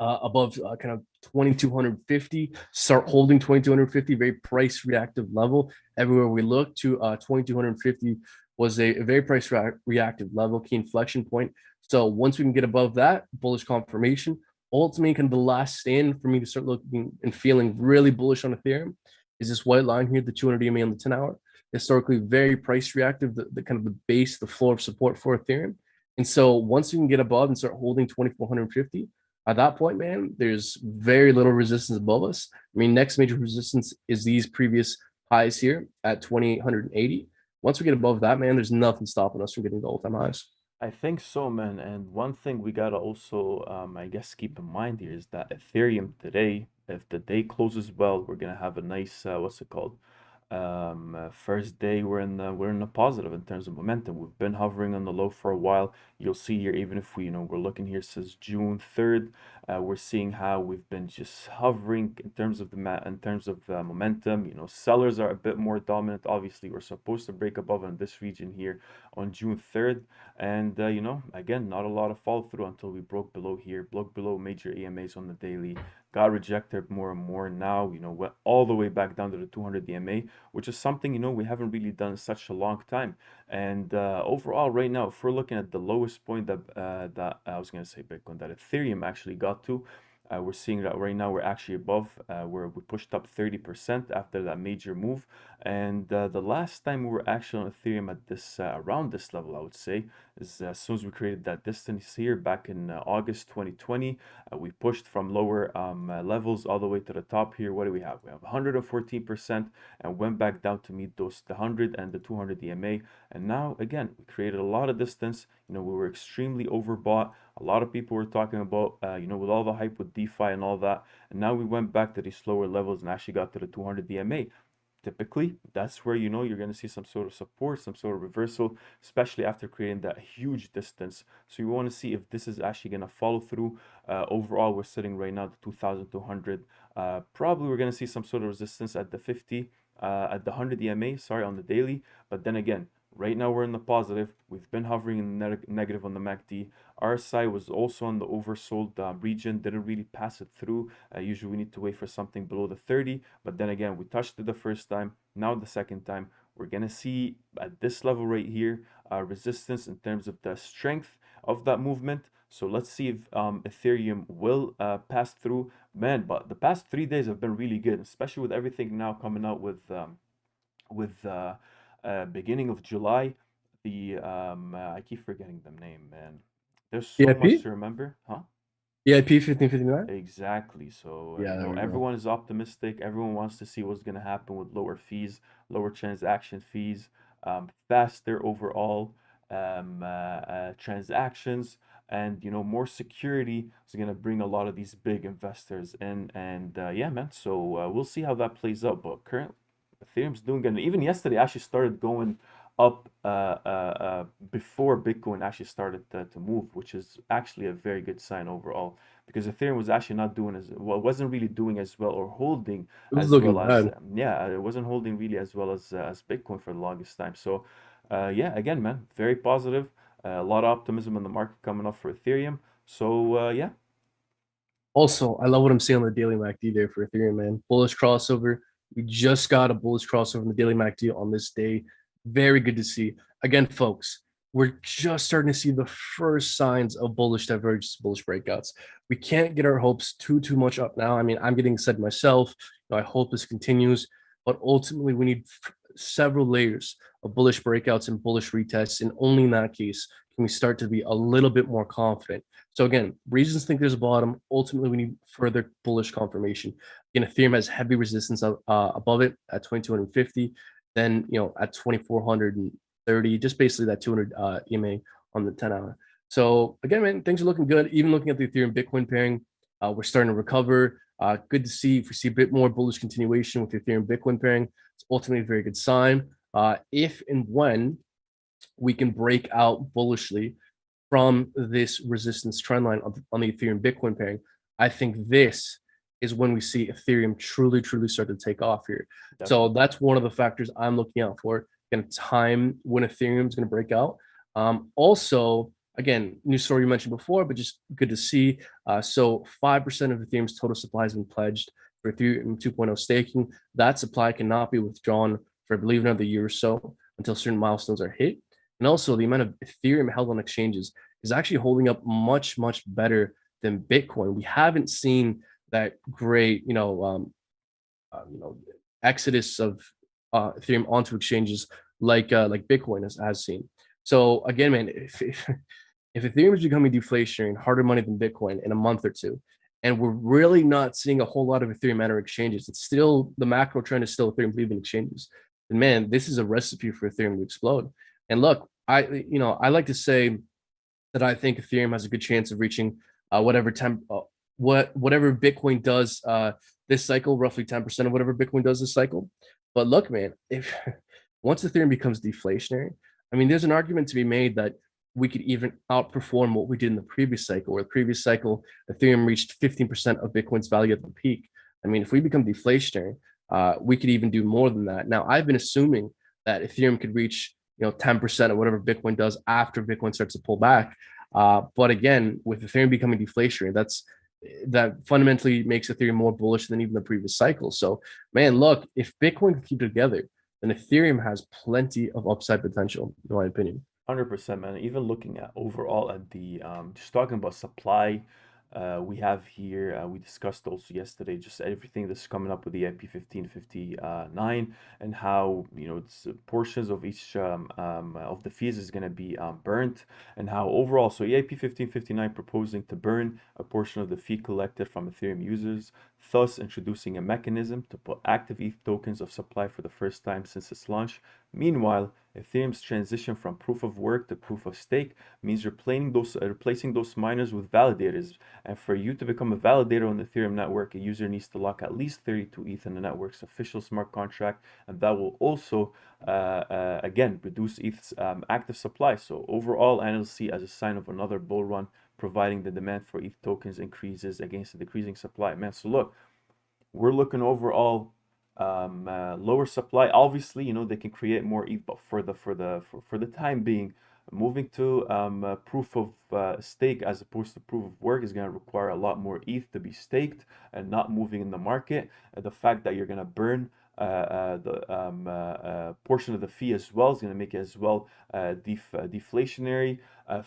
above kind of 2250, start holding 2250, very price reactive level. Everywhere we look to 2250 was a very price reactive level, key inflection point. So once we can get above that, bullish confirmation, ultimately kind of the last stand for me to start looking and feeling really bullish on Ethereum is this white line here, the 200 EMA on the 10-hour. Historically very price reactive, the kind of the base, the floor of support for Ethereum. And so once you can get above and start holding 2450, at that point, man, there's very little resistance above us. I mean, next major resistance is these previous highs here at 2880. Once we get above that, man, there's nothing stopping us from getting to all-time highs. I think so, man. And one thing we gotta also, I guess, keep in mind here is that Ethereum today, if the day closes well, we're gonna have a nice, what's it called? First day we're in the positive in terms of momentum. We've been hovering on the low for a while. You'll see here, even if we, we're looking here since June 3rd, we're seeing how we've been just hovering in terms of momentum. Sellers are a bit more dominant. Obviously, we're supposed to break above in this region here on June 3rd, and again, not a lot of follow through until we broke below here, broke below major EMAs on the daily, got rejected more and more. Now, went all the way back down to the 200 EMA, which is something, we haven't really done in such a long time. And overall, right now, if we're looking at the lowest point that I was going to say Bitcoin, that Ethereum actually got to, we're seeing that right now we're actually above, where we pushed up 30% after that major move. And the last time we were actually on Ethereum at this around this level, I would say, is as soon as we created that distance here back in August 2020. We pushed from lower levels all the way to the top here. What do we have? We have 114% and went back down to meet the 100 and the 200 EMA. And now, again, we created a lot of distance. We were extremely overbought. A lot of people were talking about, with all the hype with DeFi and all that. And now we went back to these lower levels and actually got to the 200 EMA. Typically, that's where you're going to see some sort of support, some sort of reversal, especially after creating that huge distance. So you want to see if this is actually going to follow through. Overall, we're sitting right now at 2,200. Probably we're going to see some sort of resistance at the 50, at the 100 EMA, sorry, on the daily. But then again, right now we're in the positive. We've been hovering in the negative on the MACD. RSI was also on the oversold region, didn't really pass it through. Usually we need to wait for something below the 30, but then again, we touched it the first time, now the second time. We're gonna see at this level right here, resistance in terms of the strength of that movement. So let's see if Ethereum will pass through. Man, but the past 3 days have been really good, especially with everything now coming out with beginning of July. The I keep forgetting the name, man. There's so much EIP? to remember, huh? EIP 1559? Exactly. So, Yeah, there we go. everyone is optimistic. Everyone wants to see what's going to happen with lower fees, lower transaction fees, faster overall transactions, and more security is going to bring a lot of these big investors in. And yeah, man. So we'll see how that plays out. But currently, Ethereum's doing good. And even yesterday, actually started going up before Bitcoin actually started to move, which is actually a very good sign overall, because Ethereum was actually not doing as well, wasn't really doing as well or holding It was as looking well as bad. yeah, it wasn't holding really as well as Bitcoin for the longest time. So yeah, again, man, very positive. A lot of optimism in the market coming up for Ethereum. So yeah, Also, I love what I'm seeing on the daily MACD there for Ethereum, man. Bullish crossover. We just got a bullish crossover in the daily MACD on this day. Very good to see. Again, folks, we're just starting to see the first signs of bullish divergence, bullish breakouts. We can't get our hopes too much up now. I mean, I'm getting excited myself. I hope this continues, but ultimately we need several layers of bullish breakouts and bullish retests, and only in that case can we start to be a little bit more confident. So again, reasons think there's a bottom. Ultimately, we need further bullish confirmation. Again, Ethereum has heavy resistance above it at 2,250, then at 2,430, just basically that 200 EMA on the 10-hour. So again, man, things are looking good. Even looking at the Ethereum Bitcoin pairing, we're starting to recover. Good to see. If we see a bit more bullish continuation with the Ethereum Bitcoin pairing, it's ultimately a very good sign. If and when we can break out bullishly from this resistance trend line on the Ethereum Bitcoin pairing, I think this is when we see Ethereum truly start to take off here. So Definitely. that's one of the factors I'm looking out for. Again, time when Ethereum is going to break out. Also, again, new story you mentioned before, but just good to see. So 5% of Ethereum's total supply has been pledged for Ethereum 2.0 staking. That supply cannot be withdrawn for, I believe, another year or so until certain milestones are hit. And also, the amount of Ethereum held on exchanges is actually holding up much better than Bitcoin. We haven't seen that great, exodus of Ethereum onto exchanges like Bitcoin has seen. So again, man, if Ethereum is becoming deflationary and harder money than Bitcoin in a month or two, and we're really not seeing a whole lot of Ethereum enter exchanges, it's still the macro trend is still Ethereum leaving exchanges. And man, this is a recipe for Ethereum to explode. And look, I like to say that I think Ethereum has a good chance of reaching whatever Bitcoin does this cycle, roughly 10% of whatever Bitcoin does this cycle. But look, man, if once Ethereum becomes deflationary, I mean, there's an argument to be made that we could even outperform what we did in the previous cycle, where the previous cycle, Ethereum reached 15% of Bitcoin's value at the peak. I mean, if we become deflationary, we could even do more than that. Now, I've been assuming that Ethereum could reach 10% of whatever Bitcoin does after Bitcoin starts to pull back. But again, with Ethereum becoming deflationary, that fundamentally makes Ethereum more bullish than even the previous cycle. So, man, look, if Bitcoin can keep together, then Ethereum has plenty of upside potential, in my opinion. 100%, man. Even looking at overall at the just talking about supply, we have here we discussed also yesterday just everything that's coming up with the IP 1559 and how it's portions of each of the fees is going to be burnt and how overall so EIP 1559 proposing to burn a portion of the fee collected from Ethereum users, thus introducing a mechanism to put active ETH tokens of supply for the first time since its launch. Meanwhile, Ethereum's transition from proof of work to proof of stake means replacing those miners with validators. And for you to become a validator on the Ethereum network, a user needs to lock at least 32 ETH in the network's official smart contract, and that will also, again, reduce ETH's active supply. So overall, analysts see as a sign of another bull run, providing the demand for ETH tokens increases against the decreasing supply. Man, so look, we're looking overall lower supply. Obviously, they can create more ETH, but for the time being, moving to proof of stake as opposed to proof of work is going to require a lot more ETH to be staked and not moving in the market. The fact that you're going to burn the portion of the fee as well is going to make it as well deflationary.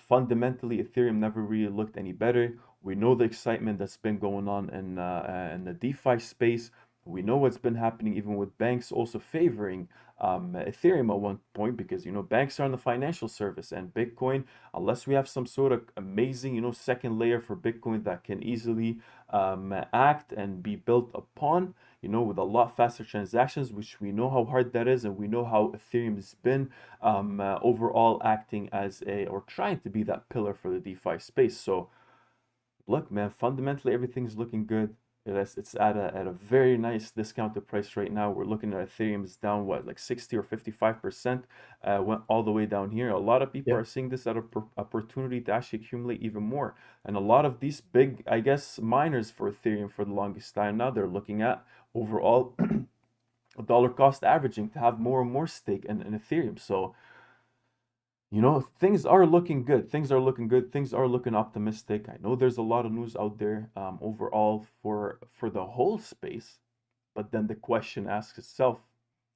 Fundamentally, Ethereum never really looked any better. We know the excitement that's been going on in the DeFi space. We know what's been happening even with banks also favoring Ethereum at one point because banks are in the financial service and Bitcoin, unless we have some sort of amazing second layer for Bitcoin that can easily act and be built upon with a lot faster transactions, which we know how hard that is, and we know how Ethereum has been overall acting as or trying to be that pillar for the DeFi space. So look, man, fundamentally everything's looking good. It's at a very nice discounted price right now. We're looking at Ethereum is down what, like 60 or 55%, went all the way down here. A lot of people Yeah. are seeing this as an opportunity to actually accumulate even more. And a lot of these big, I guess, miners for Ethereum for the longest time now, they're looking at overall dollar cost averaging to have more and more stake in Ethereum. So things are looking good. Things are looking good. Things are looking optimistic. I know there's a lot of news out there overall for the whole space, but then the question asks itself,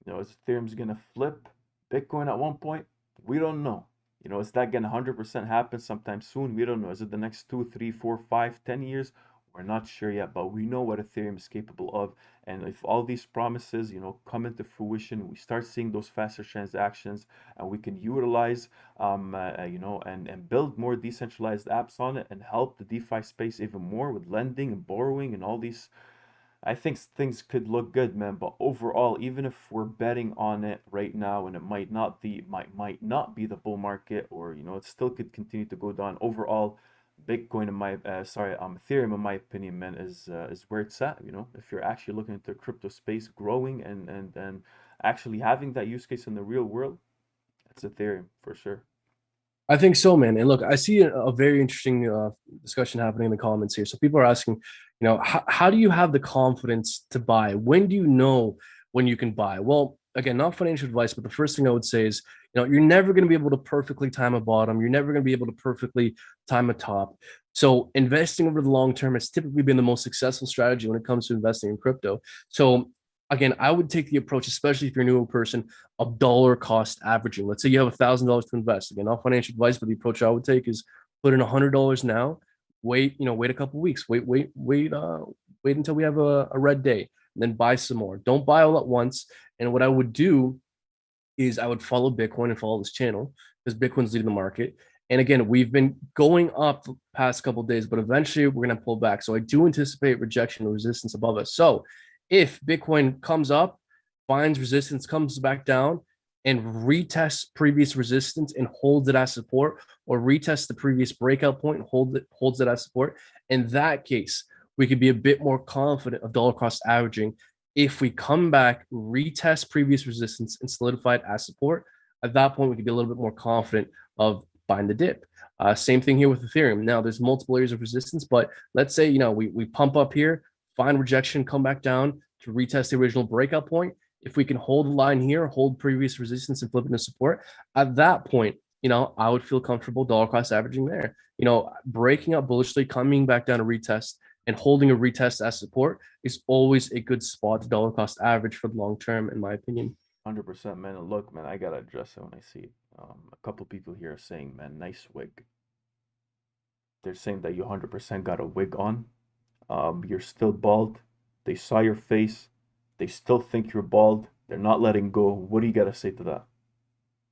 is Ethereum's gonna flip Bitcoin at one point? We don't know. Is that gonna 100% happen sometime soon? We don't know. Is it the next 2, 3, 4, 5, 10 years? We're not sure yet, but we know what Ethereum is capable of. And if all these promises, come into fruition, we start seeing those faster transactions, and we can utilize, and build more decentralized apps on it, and help the DeFi space even more with lending and borrowing and all these. I think things could look good, man. But overall, even if we're betting on it right now, and it might not be the bull market, or it still could continue to go down. Overall, Bitcoin, Ethereum, in my opinion, man, is where it's at. If you're actually looking at the crypto space growing and actually having that use case in the real world, it's Ethereum for sure. I think so, man. And look, I see a very interesting discussion happening in the comments here. So people are asking, how do you have the confidence to buy? When do you know when you can buy? Well, again, not financial advice, but the first thing I would say is, you're never going to be able to perfectly time a bottom. You're never going to be able to perfectly time a top. So investing over the long term has typically been the most successful strategy when it comes to investing in crypto. So again, I would take the approach, especially if you're a new person, of dollar cost averaging. Let's say you have $1,000 to invest. Again, not financial advice, but the approach I would take is put in $100 now. Wait a couple weeks. Wait until we have a red day, and then buy some more. Don't buy all at once. And what I would do is I would follow Bitcoin and follow this channel because Bitcoin's leading the market. And again, we've been going up the past couple days, but eventually we're going to pull back. So I do anticipate rejection or resistance above us. So if Bitcoin comes up, finds resistance, comes back down, and retests previous resistance and holds it as support, or retests the previous breakout point and holds it as support, in that case, we could be a bit more confident of dollar cost averaging. If we come back, retest previous resistance, and solidify it as support, at that point, we could be a little bit more confident of buying the dip. Same thing here with Ethereum. Now, there's multiple areas of resistance, but let's say we pump up here, find rejection, come back down to retest the original breakout point. If we can hold the line here, hold previous resistance and flip it to support, at that point, I would feel comfortable dollar cost averaging there. Breaking up bullishly, coming back down to retest and holding a retest as support is always a good spot to dollar cost average for the long term, in my opinion. 100%, man. And look, man, I gotta address it when I see it. A couple people here are saying, man, nice wig. They're saying that you 100% got a wig on. You're still bald. They saw your face. They still think you're bald. They're not letting go. What do you got to say to that?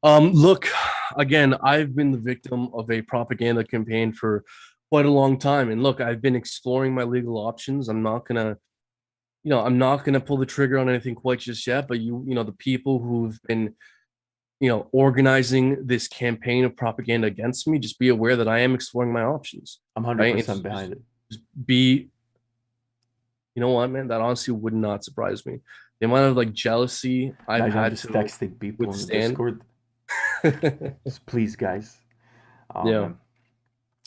Look, again, I've been the victim of a propaganda campaign for quite a long time. And look, I've been exploring my legal options. I'm not gonna pull the trigger on anything quite just yet, but the people who've been, organizing this campaign of propaganda against me, just be aware that I am exploring my options. I'm Right? 100% behind it. Just be, you know what, man? That honestly would not surprise me. The amount of jealousy I've Imagine I'm had just to texting people in the withstand. Discord. Just please, guys. Yeah. Man.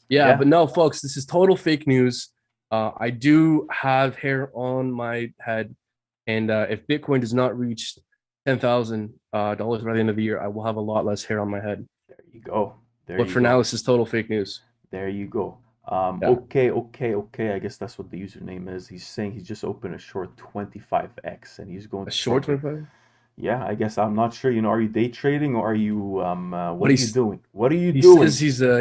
Yeah, Yeah, but no, folks, this is total fake news. I do have hair on my head, and if Bitcoin does not reach $10,000 by the end of the year, I will have a lot less hair on my head. there you go. There But you for go. now, this is total fake news. There you go. Yeah, Okay. I guess that's what the username is. He's saying he's just opened a short 25x and he's going a to short probably. 25. Yeah, I guess I'm not sure. Are you day trading or are you what But are you doing? What are you he doing? says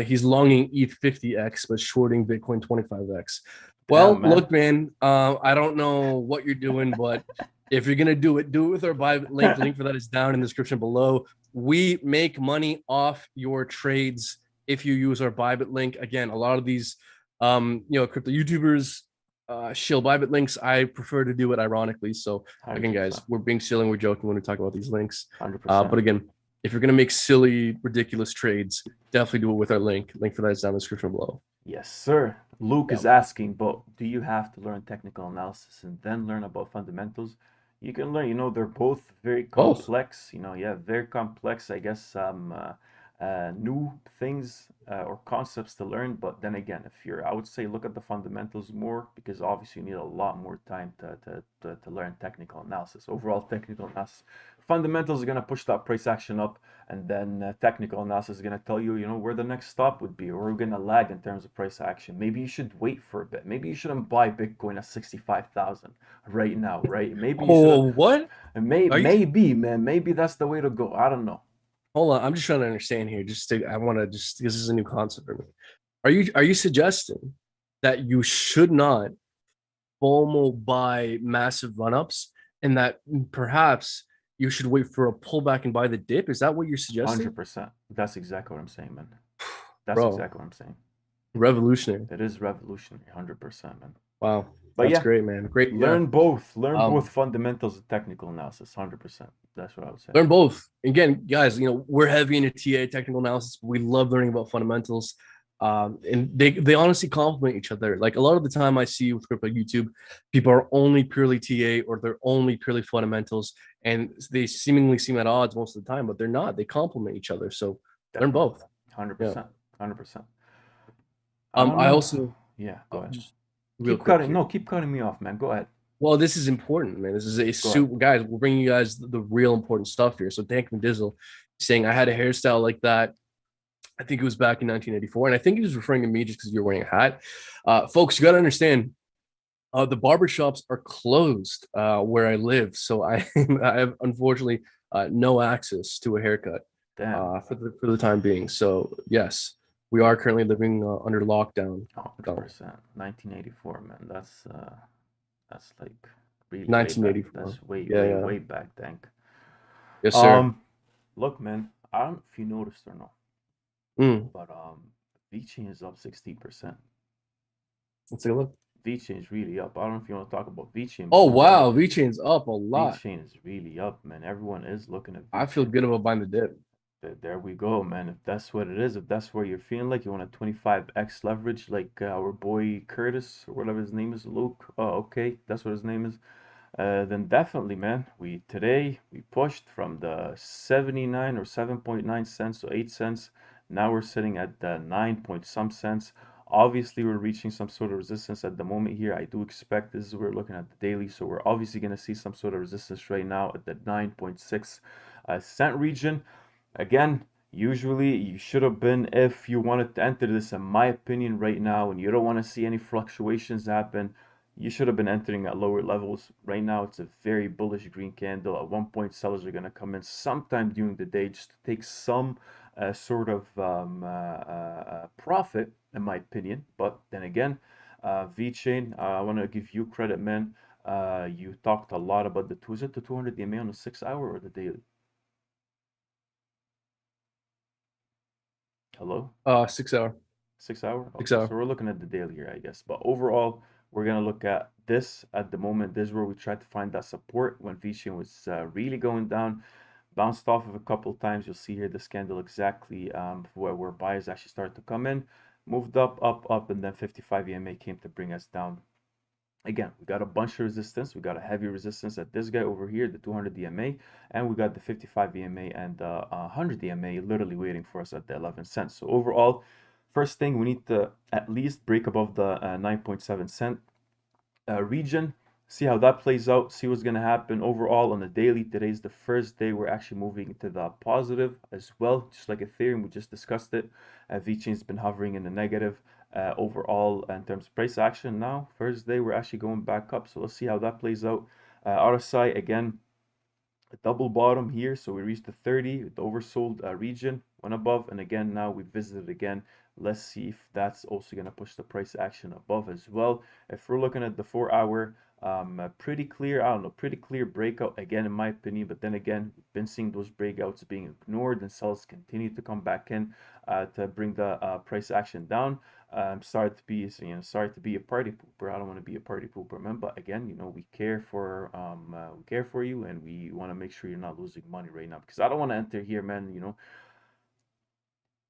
he's longing ETH 50x, but shorting Bitcoin 25x. Damn, Well, man. look, man, I don't know what you're doing, but if you're gonna do it with our buy link. The link for that is down in the description below. We make money off your trades if you use our Bybit link. Again, a lot of these crypto YouTubers shill Bybit links. I prefer to do it ironically. So again, guys, 100%. we're being silly and we're joking when we talk about these links. 100%. But again, if you're gonna make silly, ridiculous trades, definitely do it with our link. Link for that is down in the description below. Yes, sir. Luke Yeah, is asking, but do you have to learn technical analysis and then learn about fundamentals? You can learn, they're both very both. complex, yeah, very complex, I guess, new things or concepts to learn. But then again, I would say look at the fundamentals more because obviously you need a lot more time to learn technical analysis, overall technical analysis. Fundamentals are going to push that price action up, and then technical analysis is going to tell you, where the next stop would be, or we're going to lag in terms of price action. Maybe you should wait for a bit. Maybe you shouldn't buy Bitcoin at 65,000 right now, right? Maybe you shouldn't. Oh, what? Are you? Maybe, man, maybe that's the way to go. I don't know. Hold on, I'm just trying to understand here. I want to just because this is a new concept for me. Are you suggesting that you should not FOMO buy massive run-ups and that perhaps you should wait for a pullback and buy the dip? Is that what you're suggesting? 100%. That's exactly what I'm saying, man. That's Bro, exactly what I'm saying. revolutionary. It is revolutionary, 100%, man. Wow, But that's yeah, great, man. Great, yeah. learn both fundamentals and technical analysis, 100%. That's what I would say. Learn both. Again, guys, we're heavy into TA technical analysis. We love learning about fundamentals. And they honestly complement each other. Like a lot of the time I see with crypto YouTube, people are only purely TA or they're only purely fundamentals, and they seemingly seem at odds most of the time, but they're not. They complement each other. So learn Definitely. both. Yeah. 100%. 100%. I Um, don't I know. also Yeah, go ahead. just real Keep quick cutting. here. No, keep cutting me off, man. Go ahead. Well, this is important, man. This is a Go ahead. super guys. We're bringing you guys the real important stuff here. So Dank McDizzle saying I had a hairstyle like that. I think it was back in 1984, and I think he was referring to me just because you're wearing a hat. Folks, you got to understand. The barbershops are closed where I live, so I I have unfortunately no access to a haircut Damn. for the time being. So yes, we are currently living under lockdown. So 100%. 1984, man. That's like really way back. 1984. That's way, Yeah, way, yeah. way back, Dank. Yes, sir. Um, Look, man, I don't know if you noticed or not, Mm. but VeChain is up 16%. Let's take a look. VeChain is really up. I don't know if you want to talk about VeChain, but Oh overall, wow, VeChain's up a lot. VeChain is really up, man. Everyone is looking at I feel VeChain. good about buying the dip. There we go, man. If that's what it is, if that's where you're feeling like you want a 25x leverage, like our boy Curtis or whatever his name is, Luke. Oh, okay, that's what his name is. Then definitely, man. Today we pushed from the 79 or 7.9 cents to 8 cents. Now we're sitting at the 9 point some cents. Obviously, we're reaching some sort of resistance at the moment here. I do expect this is we're looking at the daily, so we're obviously going to see some sort of resistance right now at the 9.6 cent region. Again, usually you should have been, if you wanted to enter this, in my opinion, right now, and you don't want to see any fluctuations happen, you should have been entering at lower levels. Right now, it's a very bullish green candle. At one point, sellers are going to come in sometime during the day just to take some sort of profit, in my opinion. But then again, VeChain, I want to give you credit, man. You talked a lot about was it the 200 EMA on the 6 hour or the daily? Hello? 6 hour, 6 hour? six Okay, so hour. we're looking at the daily here, I guess. But overall, we're gonna look at this at the moment. This is where we tried to find that support when VeChain was really going down. Bounced off of a couple times. You'll see here this candle exactly where buyers actually started to come in. Moved up, up, up, and then 55 EMA came to bring us down. Again, we got a bunch of resistance. We got a heavy resistance at this guy over here, the 200 DMA, and we got the 55 EMA and the 100 DMA literally waiting for us at the 11 cents. So overall, first thing, we need to at least break above the 9.7 cent region, see how that plays out, see what's going to happen overall on the daily. Today's the first day we're actually moving to the positive as well, just like Ethereum. We just discussed it. VeChain's been hovering in the negative overall in terms of price action. Now, first day we're actually going back up, so let's see how that plays out. RSI again, a double bottom here, so we reached the 30, the oversold region, went above, and again now we visited again. Let's see if that's also going to push the price action above as well. If we're looking at the 4 hour, pretty clear, I don't know, pretty clear breakout again in my opinion, but then again, we've been seeing those breakouts being ignored and sellers continue to come back in to bring the price action down. Sorry to be, sorry to be a party pooper. I don't want to be a party pooper, man. But again, we care for you, and we want to make sure you're not losing money right now because I don't want to enter here, man.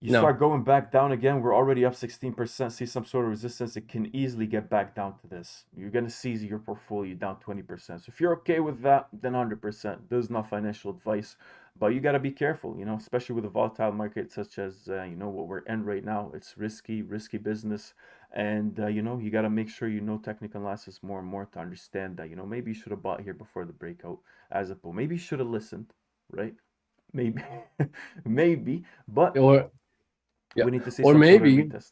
You No, start going back down again. We're already up 16%. See some sort of resistance. It can easily get back down to this. You're gonna see your portfolio down 20%. So if you're okay with that, then 100%. This is not financial advice, but you gotta be careful. Especially with a volatile market such as what we're in right now. It's risky, risky business, and you gotta make sure you know technical analysis more and more to understand that. Maybe you should have bought here before the breakout, as opposed. Maybe you should have listened, right? Maybe, maybe, but or yeah, we need to see or some sort of maybe retest.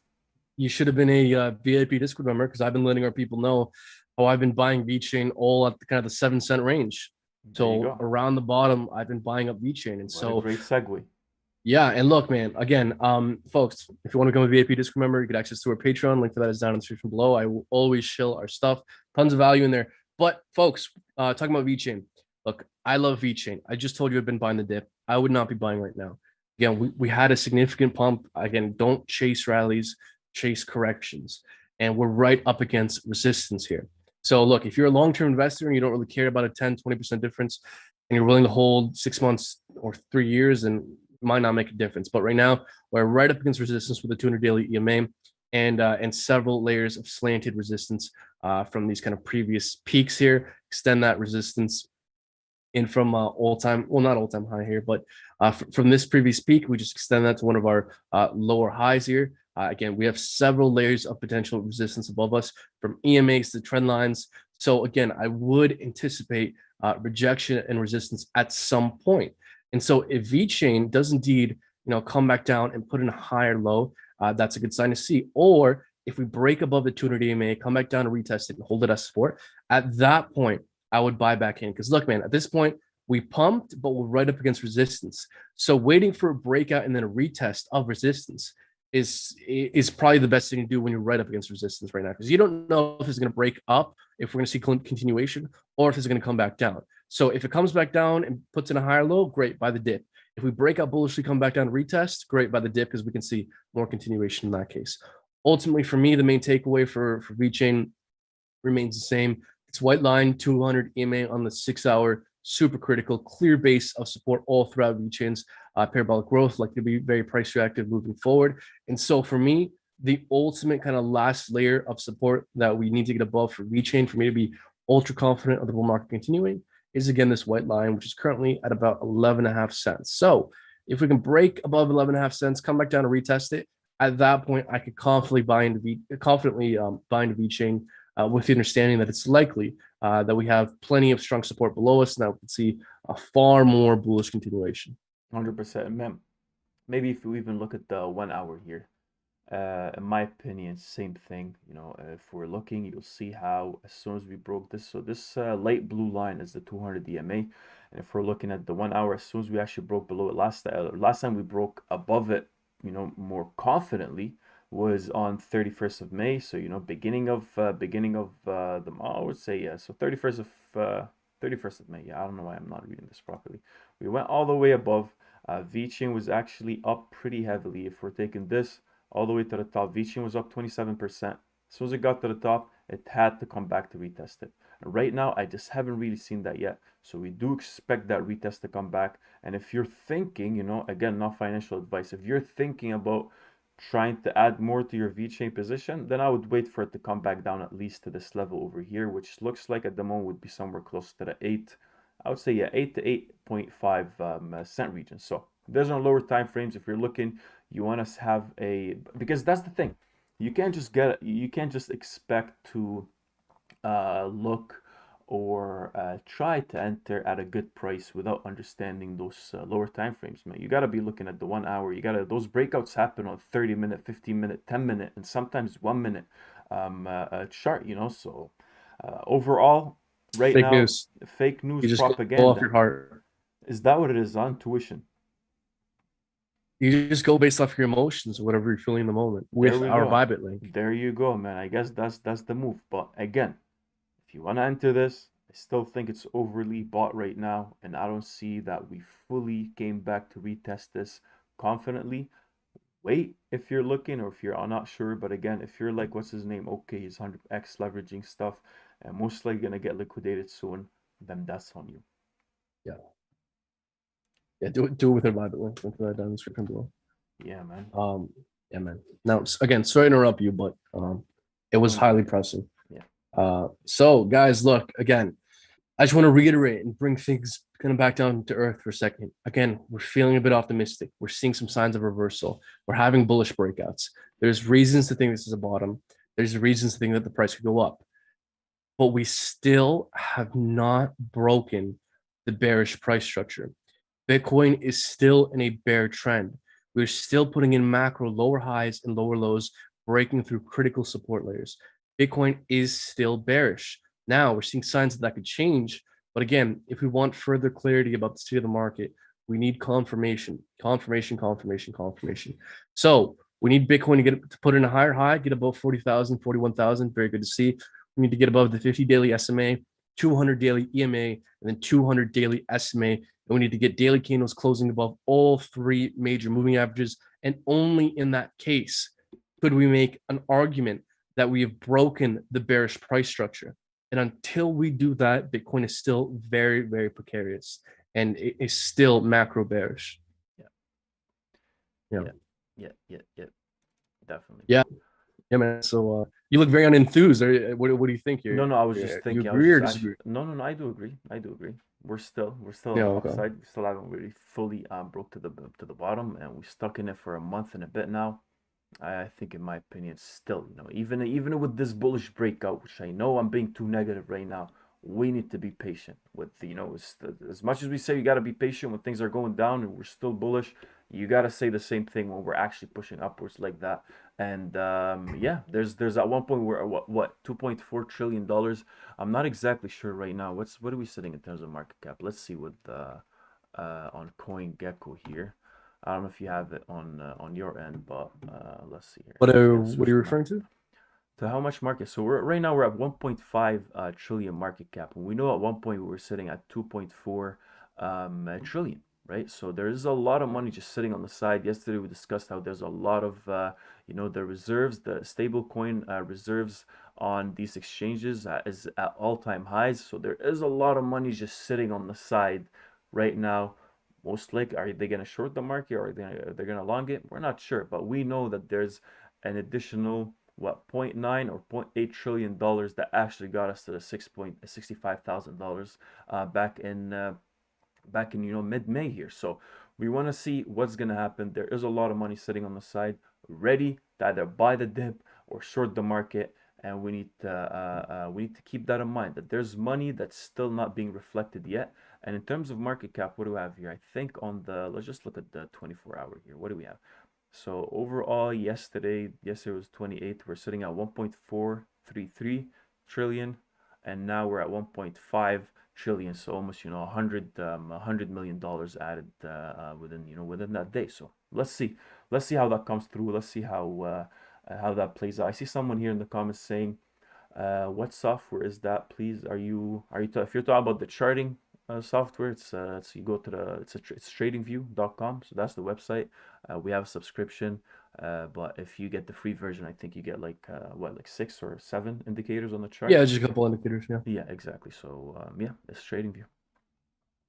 you should have been a VIP Discord member because I've been letting our people know how I've been buying VeChain all at the kind of the 7 cent range. There you So go. around the bottom, I've been buying up VeChain, and What a so great segue. yeah. And look, man, again, folks, if you want to become a VIP Discord member, you get access to our Patreon. Link for that is down in the description below. I will always shill our stuff, tons of value in there. But folks, talking about VeChain, look, I love VeChain. I just told you I've been buying the dip. I would not be buying right now. Again, we had a significant pump. Again, don't chase rallies, chase corrections. And we're right up against resistance here. So look, if you're a long-term investor and you don't really care about a 10, 20% difference, and you're willing to hold 6 months or 3 years, and might not make a difference. But right now, we're right up against resistance with the 200 daily EMA and several layers of slanted resistance from these kind of previous peaks here. Extend that resistance in from all-time, well, not all-time high here, but from this previous peak, we just extend that to one of our lower highs here. Again, we have several layers of potential resistance above us, from EMAs to trend lines. So again, I would anticipate rejection and resistance at some point. And so if VeChain does indeed, come back down and put in a higher low, that's a good sign to see. Or if we break above the 200 EMA, come back down and retest it and hold it as support, at that point, I would buy back in. Because look, man, at this point, we pumped, but we're right up against resistance. So waiting for a breakout and then a retest of resistance is probably the best thing to do when you're right up against resistance right now, because you don't know if it's going to break up, if we're going to see continuation, or if it's going to come back down. So if it comes back down and puts in a higher low, great, buy the dip. If we break out bullishly, come back down, retest, great, buy the dip, because we can see more continuation in that case. Ultimately, for me, the main takeaway for VeChain remains the same. It's white line 200 EMA on the 6-hour, super critical, clear base of support all throughout VeChain's parabolic growth, like to be very price reactive moving forward. And so for me, the ultimate kind of last layer of support that we need to get above for VeChain for me to be ultra confident of the bull market continuing is, again, this white line, which is currently at about 11.5 cents. So if we can break above 11.5 cents, come back down and retest it, at that point, I could confidently buy into VeChain with the understanding that it's likely that we have plenty of strong support below us. Now we can see a far more bullish continuation. 100%. Man, maybe if we even look at the 1 hour here, in my opinion, same thing. If we're looking, you'll see how as soon as we broke this, so this light blue line is the 200 EMA, and if we're looking at the 1 hour, as soon as we actually broke below it last time we broke above it, more confidently, was on 31st of May. So beginning of the I would say, yeah. So 31st of May. Yeah, I don't know why I'm not reading this properly. We went all the way above. VeChain was actually up pretty heavily. If we're taking this all the way to the top, VeChain was up 27%. As soon as it got to the top, it had to come back to retest it. And right now, I just haven't really seen that yet. So we do expect that retest to come back. And if you're thinking, again, not financial advice, if you're thinking about trying to add more to your VeChain position, then I would wait for it to come back down at least to this level over here, which looks like at the moment would be somewhere close to the 8, I would say, yeah, 8 to 8.5 cent region. So there's on lower time frames. If you're looking, you want to have because that's the thing, you can't just expect to look or try to enter at a good price without understanding those lower time frames, man. You got to be looking at the 1 hour. Those breakouts happen on 30-minute, 15-minute, 10-minute, and sometimes 1 minute chart, so overall, right Fake now, news. fake news, You just propaganda. go off your heart. Is that what it is? On tuition? You just go based off your emotions, whatever you're feeling in the moment, with our bybit link. There you go, man. I guess that's the move. But again, if you want to enter this, I still think it's overly bought right now, and I don't see that we fully came back to retest this confidently. Wait if you're looking, or if you're not sure. But again, if you're like, what's his name? Okay, he's 100x leveraging stuff, and most likely gonna get liquidated soon, then that's on you. Yeah. Yeah, do it with our bybit link. Link that down in the description below. Yeah, man. Yeah, man. Now, again, sorry to interrupt you, but it was highly pressing. Yeah. So, guys, look, again, I just want to reiterate and bring things kind of back down to earth for a second. Again, we're feeling a bit optimistic. We're seeing some signs of reversal. We're having bullish breakouts. There's reasons to think this is a bottom. There's reasons to think that the price could go up. But we still have not broken the bearish price structure. Bitcoin is still in a bear trend. We're still putting in macro lower highs and lower lows, breaking through critical support layers. Bitcoin is still bearish. Now we're seeing signs that could change. But again, if we want further clarity about the state of the market, we need confirmation. So we need Bitcoin to put in a higher high, get above 40,000, 41,000. Very good to see. We need to get above the 50 daily SMA, 200 daily EMA, and then 200 daily SMA. And we need to get daily candles closing above all 3 major moving averages. And only in that case could we make an argument that we have broken the bearish price structure. And until we do that, Bitcoin is still very, very precarious, and it is still macro bearish. Yeah. Definitely. Yeah, man. So you look very unenthused. What do you think here? No, I was just thinking. You agree or disagree? No, I do agree. We're still on Yeah, the okay. upside. We still haven't really fully broke to the bottom, and we stuck in it for a month and a bit now. I think, in my opinion, still, even with this bullish breakout, which I know I'm being too negative right now, we need to be patient with, as much as we say you got to be patient when things are going down and we're still bullish, you got to say the same thing when we're actually pushing upwards like that. And yeah, there's at one point where what 2.4 trillion dollars. I'm not exactly sure right now. What are we sitting in terms of market cap? Let's see what on CoinGecko here. I don't know if you have it on your end, but let's see here. Actually, let's What are switch you to referring to? how much market. So right now we're at 1.5 trillion market cap, and we know at one point we were sitting at 2.4 trillion, right? So there is a lot of money just sitting on the side. Yesterday we discussed how there's a lot of the reserves, the stable coin reserves on these exchanges is at all-time highs. So there is a lot of money just sitting on the side right now. Most likely, are they going to short the market, or they're going to long it? We're not sure, but we know that there's an additional what, zero point 0.9 or 0.8 trillion dollars that actually got us to the $6,65,000 back in mid-May here. So we want to see what's going to happen. There is a lot of money sitting on the side ready to either buy the dip or short the market, and we need to keep that in mind, that there's money that's still not being reflected yet. And in terms of market cap, what do we have here? I think let's just look at the 24-hour here. What do we have? So overall, yesterday was 28th. We're sitting at 1.433 trillion, and now we're at 1.5 trillion. So almost, $100 million added within that day. So let's see how that comes through. Let's see how that plays out. I see someone here in the comments saying, what software is that, please? If you're talking about the charting software, it's you go to it's tradingview.com. So that's the website. We have a subscription, but if you get the free version, I think you get like 6 or 7 indicators on the chart. Yeah, just a couple indicators. Yeah. Yeah, exactly. So yeah, it's TradingView.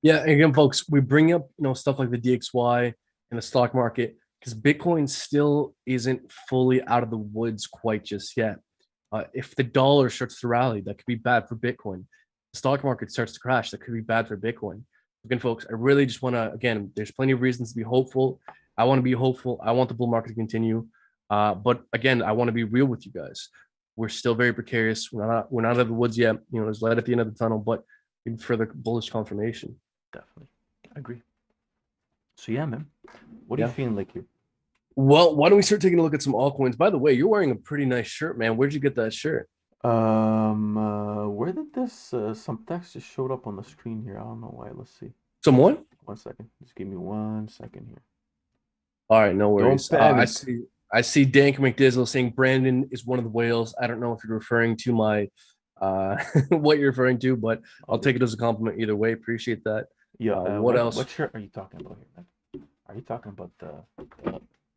Yeah, and again, folks, we bring up stuff like the DXY and the stock market because Bitcoin still isn't fully out of the woods quite just yet. If the dollar starts to rally, that could be bad for Bitcoin. The stock market starts to crash, that could be bad for Bitcoin. Again, folks, I really just want to, again, there's plenty of reasons to be hopeful. I want to be hopeful. I want the bull market to continue. But again, I want to be real with you guys. We're still very precarious. We're not out of the woods yet. There's light at the end of the tunnel, but even further bullish confirmation. Definitely. I agree. So yeah, man. What are you feeling like here? Well, why don't we start taking a look at some altcoins? By the way, you're wearing a pretty nice shirt, man. Where'd you get that shirt? Where did this some text just showed up on the screen here? I don't know why. Let's see. Someone? 1 second. Just give me 1 second here. All right, no worries. Don't panic. I see Dank McDizzle saying Brandon is one of the whales. I don't know if you're referring to my what you're referring to, but I'll take it as a compliment either way. Appreciate that. Yeah. What else? What shirt are you talking about here, man? Are you talking about the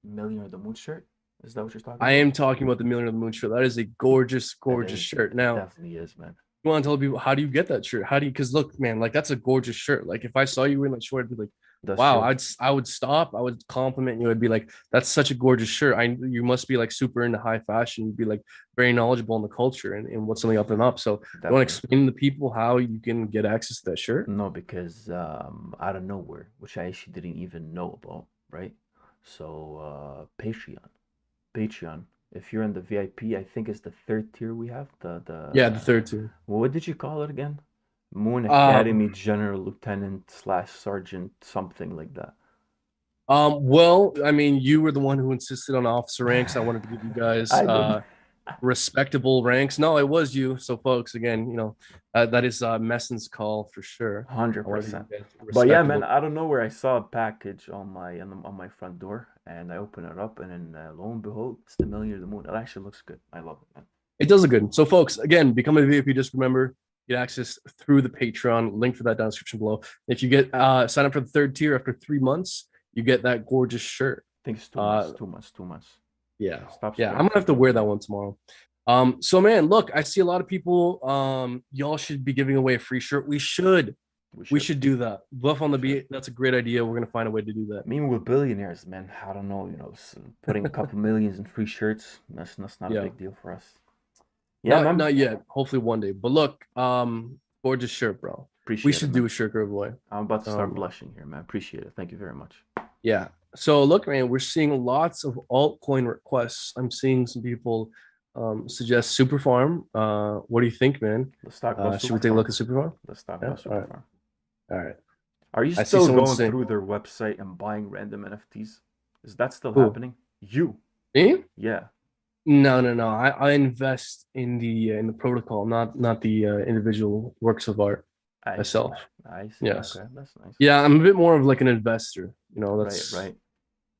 Millionaire the Moon shirt? Is that what you're talking about? I am talking about the Millionaire the Moon shirt. That is a gorgeous, gorgeous shirt. Now, definitely is, man. You want to tell people how do you get that shirt? How do you? Because look, man, like that's a gorgeous shirt. Like if I saw you wearing that shirt, I'd be like, wow. I would stop. I would compliment you. I'd be like, that's such a gorgeous shirt. You must be like super into high fashion. You'd be like very knowledgeable in the culture and what's something up and up. So you want to explain to people how you can get access to that shirt? No, because out of nowhere, which I actually didn't even know about, right? So Patreon. If you're in the VIP, I think it's the 3rd tier we have. The 3rd tier. What did you call it again? Moon Academy General Lieutenant / Sergeant, something like that. Well, I mean, you were the one who insisted on officer ranks. I wanted to give you guys respectable ranks. No, it was you. So, folks, again, that is Messon's call for sure. 100%. But yeah, man, I don't know where I saw a package on my front door, and I open it up, and then lo and behold, it's the Millionaire the Moon. It actually looks good. I love it, man. It does look good. So, folks, again, become a VIP. Just remember, get access through the Patreon. Link for that down in the description below. If you get sign up for the 3rd tier after 3 months, you get that gorgeous shirt. I think it's 2 months. 2 months. Yeah. Yeah. I'm gonna have to wear that one tomorrow. So man, look, I see a lot of people. Y'all should be giving away a free shirt. We should do that. Bluff on the beat. That's a great idea. We're gonna find a way to do that. I mean, we're billionaires, man. I don't know, putting a couple millions in free shirts, that's not a big deal for us. Yeah, not yet. Hopefully one day. But look, gorgeous shirt, bro. Appreciate it, should man. do a shirt giveaway. I'm about to start Um, blushing here, man. Appreciate it. Thank you very much. yeah. So look, man, we're seeing lots of altcoin requests. I'm seeing some people suggest Super Farm. What do you think, man? Let's talk about Should we Super take a Farm. look at Super Farm? Let's talk Yeah. about All Super right. Farm. All right. Are you I see still someone going saying, through their website and buying random NFTs? Is that still "Who? happening? You? Me? Yeah. No, no, no. I invest in the protocol, not the individual works of art I see. myself. I see. Yes. Okay, that's nice. Yeah, I'm a bit more of like an investor. Right, That's right.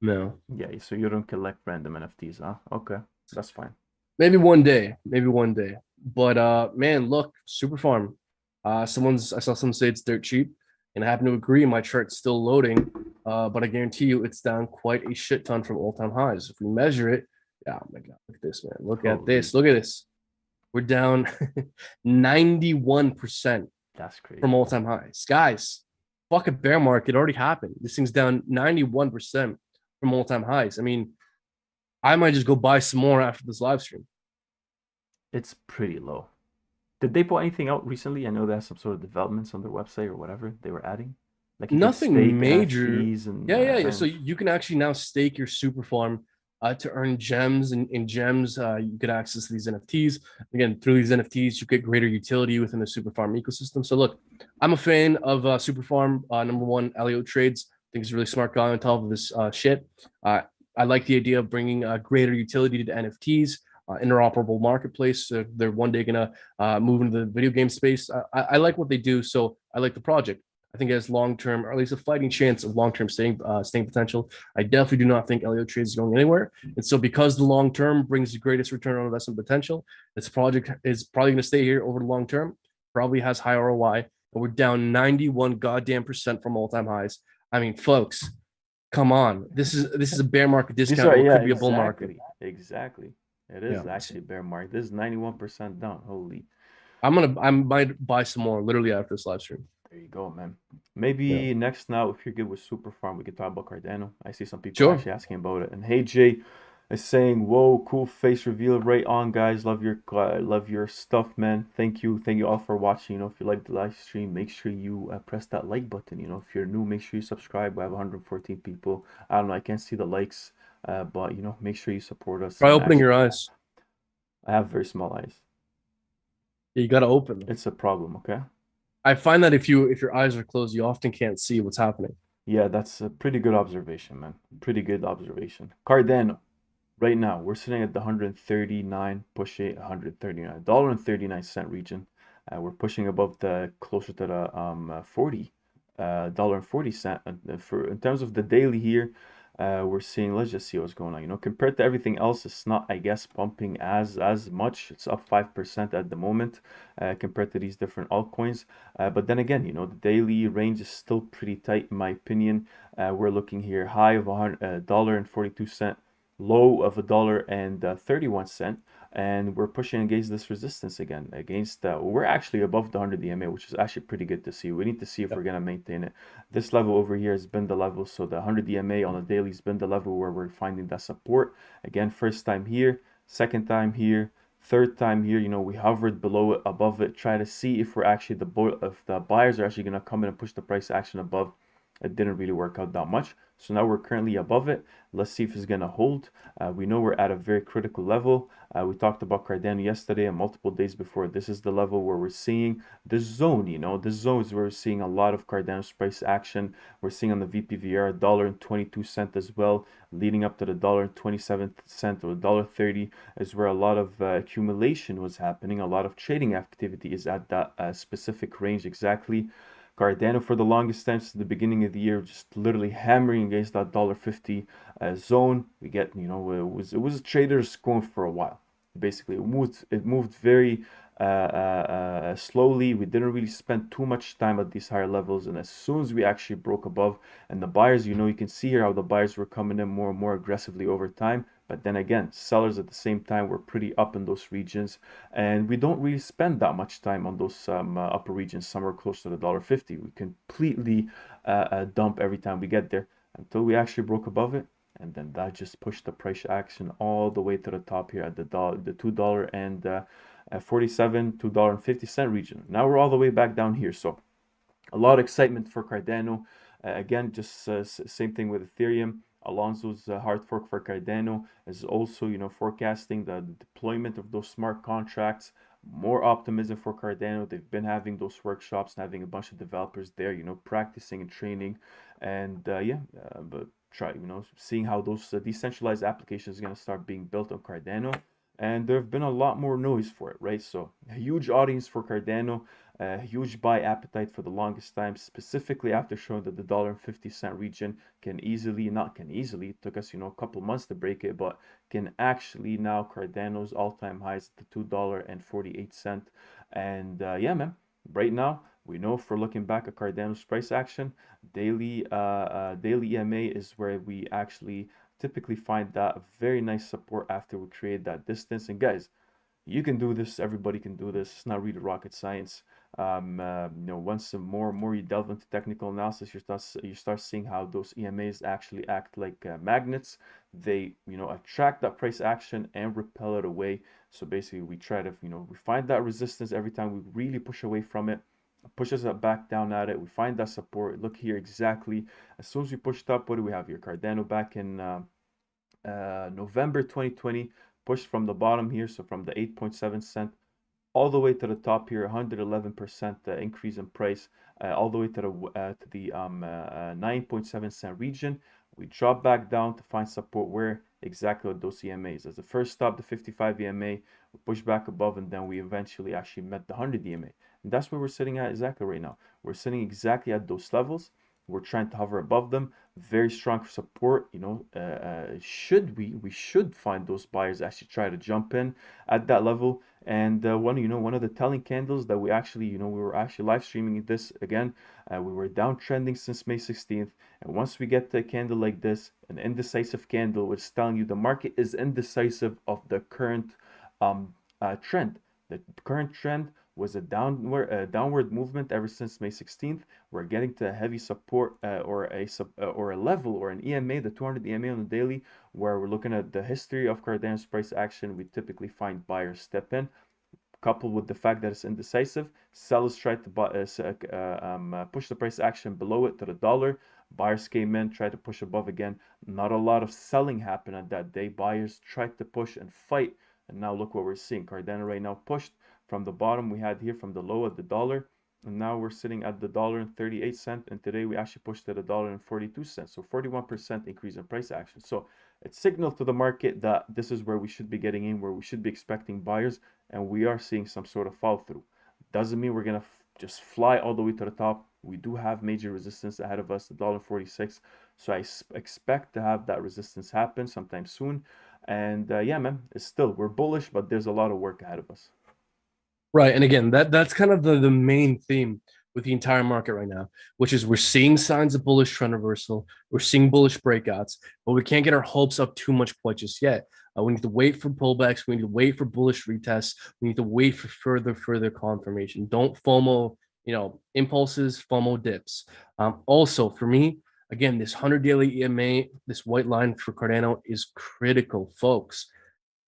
no. Yeah, so you don't collect random NFTs, huh? Okay, that's fine. Maybe one day. Maybe one day. But man, look, Super Farm. I saw someone say it's dirt cheap, and I happen to agree. My chart's still loading, but I guarantee you it's down quite a shit ton from all-time highs. If we measure it, yeah, oh my god, look at this, man. Look at Holy, this. Look at this. We're down 91% that's crazy. from all-time highs. Guys, fuck a bear market. It already happened. This thing's down 91% from all-time highs. I mean, I might just go buy some more after this live stream. It's pretty low. Did they put anything out recently? I know they have some sort of developments on their website or whatever they were adding. Like you could Nothing stake major. NFTs and Yeah. So earn. you can actually now stake your super farm to earn gems, and in gems you get access to these NFTs. Again, through these NFTs, you get greater utility within the super farm ecosystem. So look, I'm a fan of super farm. Number one, Elliot Trades. I think he's a really smart guy on top of this shit. I like the idea of bringing greater utility to NFTs. Interoperable marketplace. So they're one day gonna move into the video game space. I like what they do, so I like the project. I think it has long term, or at least a fighting chance of long term staying potential. I definitely do not think Elliot Trades is going anywhere. And so, because the long term brings the greatest return on investment potential, this project is probably going to stay here over the long term. Probably has high ROI, and we're down 91 goddamn percent from all time highs. I mean, folks, come on. This is a bear market These discount. are, What yeah, could be a bull market? exactly. It Yeah. is actually a bear market. This is 91% down. Holy. I might buy some more literally after this live stream. There you go, man. Yeah. Maybe next now, if you're good with Super Farm, we can talk about Cardano. I see some people Sure. actually asking about it. And Hey Jay is saying, "Whoa, cool face reveal, right on, guys. Love your stuff, man. Thank you all for watching. If you like the live stream, make sure you press that like button. If you're new, make sure you subscribe. We have 114 people. I don't know, I can't see the likes, but make sure you support us. Try And opening actually, your eyes. I have very small eyes. You got to open them. It's a problem, okay? I find that if your eyes are closed, you often can't see what's happening. Yeah, that's a pretty good observation, man. Pretty good observation. Cardano. Right now, we're sitting at the 139, push it $139 region. We're pushing above the closer to the 40 dollar and 40 cent. For in terms of the daily here, we're seeing. Let's just see what's going on. Compared to everything else, it's not, I guess, pumping as much. It's up 5% at the moment compared to these different altcoins. But then again, the daily range is still pretty tight in my opinion. We're looking here high of $1.42, low of $1.31, and we're pushing against this resistance again. We're actually above the 100 EMA, which is actually pretty good to see. We need to see if we're gonna maintain it. This level over here has been the level, so the 100 EMA on the daily has been the level where we're finding that support. Again, first time here, second time here, third time here. We hovered below it, above it, try to see if if the buyers are actually gonna come in and push the price action above. It didn't really work out that much. So now we're currently above it. Let's see if it's going to hold. We know we're at a very critical level. We talked about Cardano yesterday and multiple days before. This is the level where we're seeing this zone. This zone is where we're seeing a lot of Cardano's price action. We're seeing on the VPVR $1.22 as well, leading up to the $1.27 or $1.30 is where a lot of accumulation was happening. A lot of trading activity is at that specific range exactly. Cardano for the longest time since the beginning of the year, just literally hammering against that $1.50 zone. We get, it was traders going for a while. Basically, it moved very slowly. We didn't really spend too much time at these higher levels, and as soon as we actually broke above, and the buyers, you can see here how the buyers were coming in more and more aggressively over time. But then again, sellers at the same time were pretty up in those regions, and we don't really spend that much time on those upper regions, somewhere close to the $1.50. We completely dump every time we get there until we actually broke above it, and then that just pushed the price action all the way to the top here at the $2 and 47, $2.50 region. Now we're all the way back down here. So A lot of excitement for Cardano. Again, just same thing with Ethereum. Alonso's hard fork for Cardano is also, forecasting the deployment of those smart contracts. More optimism for Cardano. They've been having those workshops and having a bunch of developers there, practicing and training, and but try, seeing how those decentralized applications are gonna start being built on Cardano. And there have been a lot more noise for it, right? So a huge audience for Cardano, a huge buy appetite for the longest time, specifically after showing that the $1.50 region not can easily, it took us, a couple months to break it, but can actually now Cardano's all-time highs at the $2.48. And yeah, man, right now, we know if we're looking back at Cardano's price action, daily EMA is where we actually typically find that very nice support after we create that distance. And guys, you can do this. Everybody can do this. It's not really rocket science. Once more you delve into technical analysis, you start seeing how those EMAs actually act like magnets. They attract that price action and repel it away. So basically, we try to we find that resistance every time we really push away from it. Pushes us back down at it. We find that support. Look here exactly. As soon as we pushed up, what do we have here? Cardano back in November 2020, pushed from the bottom here, so from the 8.7 cent all the way to the top here, 111% increase in price, all the way to the 9.7 cent region. We drop back down to find support where exactly at those EMAs. As the first stop, the 55 EMA, we push back above, and then we eventually actually met the 100 EMA. And that's where we're sitting at exactly right now. We're sitting exactly at those levels. We're trying to hover above them. Very strong support. We should find those buyers actually try to jump in at that level. And one of the telling candles that we actually, we were actually live streaming this again. We were downtrending since May 16th, and once we get a candle like this, an indecisive candle, which is telling you the market is indecisive of the current trend. The current trend was a downward movement ever since May 16th. We're getting to a heavy support or a level or an EMA, the 200 EMA on the daily, where we're looking at the history of Cardano's price action. We typically find buyers step in, coupled with the fact that it's indecisive. Sellers tried to push the price action below it to the dollar. Buyers came in, tried to push above again. Not a lot of selling happened on that day. Buyers tried to push and fight, and now look what we're seeing. Cardano right now pushed from the bottom we had here from the low at the dollar, and now we're sitting at the $1.38, and today we actually pushed at $1.42. So 41% increase in price action. So it signaled to the market that this is where we should be getting in, where we should be expecting buyers, and we are seeing some sort of follow through. Doesn't mean we're gonna just fly all the way to the top. We do have major resistance ahead of us, the $1.46. So I expect to have that resistance happen sometime soon. And yeah, man, we're bullish, but there's a lot of work ahead of us. Right. And again, that's kind of the main theme with the entire market right now, which is we're seeing signs of bullish trend reversal. We're seeing bullish breakouts, but we can't get our hopes up too much quite just yet. We need to wait for pullbacks. We need to wait for bullish retests. We need to wait for further confirmation. Don't FOMO, impulses, FOMO dips. Also, for me, again, this 100 daily EMA, this white line for Cardano is critical, folks.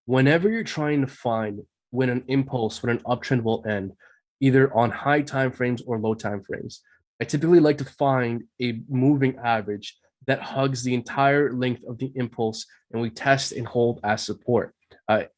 Whenever you're trying to find when an uptrend will end, either on high time frames or low time frames, I typically like to find a moving average that hugs the entire length of the impulse, and we test and hold as support.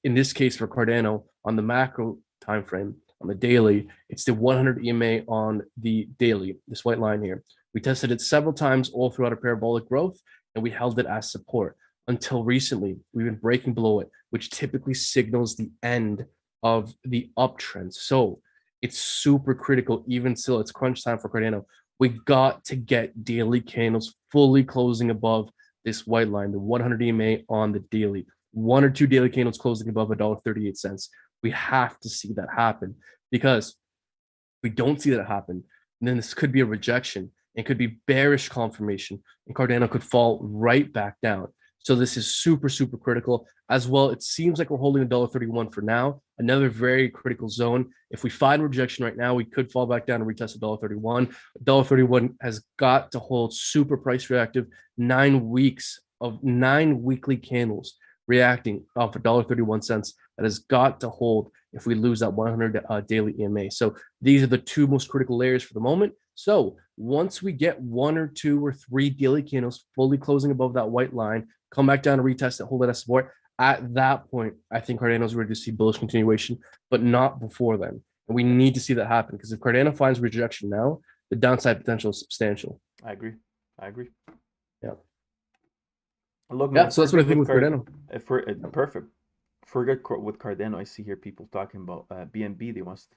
In this case, for Cardano, on the macro time frame, on the daily, it's the 100 EMA on the daily, this white line here. We tested it several times all throughout a parabolic growth, and we held it as support. Until recently, we've been breaking below it, which typically signals the end of the uptrend. So it's super critical. Even still, it's crunch time for Cardano. We got to get daily candles fully closing above this white line, the 100 EMA on the daily. 1 or 2 daily candles closing above $1.38. We have to see that happen, because if we don't see that happen, then this could be a rejection. It could be bearish confirmation, and Cardano could fall right back down. So this is super critical as well. It seems like we're holding $1.31 for now, another very critical zone. If we find rejection right now, we could fall back down and retest $1.31. $1.31 has got to hold super price reactive. 9 weeks of 9 weekly candles reacting off $1.31. That has got to hold if we lose that 100 daily EMA. So these are the two most critical layers for the moment. So once we get 1 or 2 or 3 daily candles fully closing above that white line, come back down and retest it, hold it as support. At that point, I think Cardano's ready to see bullish continuation, but not before then. And we need to see that happen, because if Cardano finds rejection now, the downside potential is substantial. I agree. Yeah. Look, man, Yeah. So that's what I think with Cardano. If we're perfect. Forget with Cardano. I see here people talking about BNB. They want us to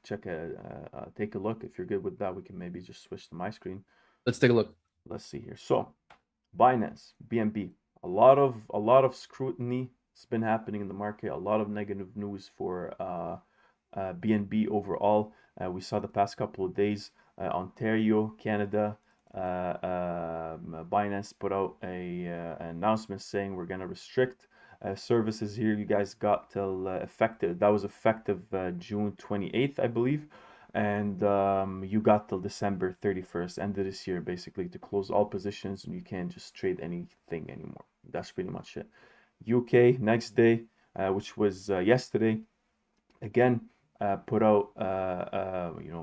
take a look. If you're good with that, we can maybe just switch to my screen. Let's take a look. Let's see here. So, Binance, BNB. A lot of scrutiny has been happening in the market. A lot of negative news for BNB overall. We saw the past couple of days, Ontario, Canada, Binance put out an announcement saying we're going to restrict services here. You guys got till effective. That was effective June 28th, I believe. And you got till December 31st, end of this year, basically, to close all positions, and you can't just trade anything anymore. That's pretty much it. UK next day, which was yesterday, again, put out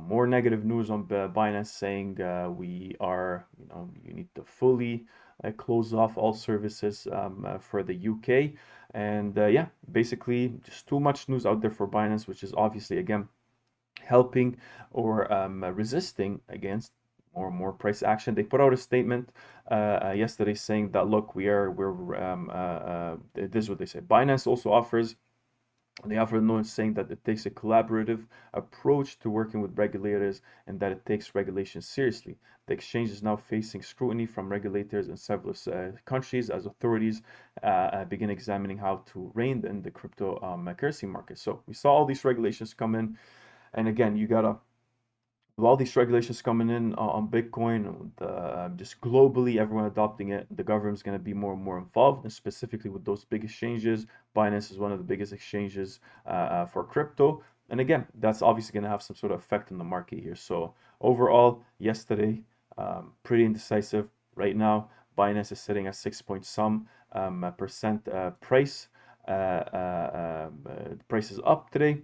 more negative news on Binance, saying we are, you need to fully close off all services for the UK. And yeah, basically just too much news out there for Binance, which is obviously, again, helping or resisting against more price action. They put out a statement yesterday saying that, look, this is what they say. Binance also offers. They offer a note saying that it takes a collaborative approach to working with regulators and that it takes regulation seriously. The exchange is now facing scrutiny from regulators in several countries as authorities begin examining how to rein in the cryptocurrency market. So we saw all these regulations come in, and again, you gotta, with all these regulations coming in on Bitcoin, just globally, everyone adopting it, the government's going to be more and more involved, and specifically with those big exchanges. Binance is one of the biggest exchanges for crypto. And again, that's obviously going to have some sort of effect on the market here. So overall, yesterday, pretty indecisive. Right now, Binance is sitting at 6 point some percent price. The price is up today.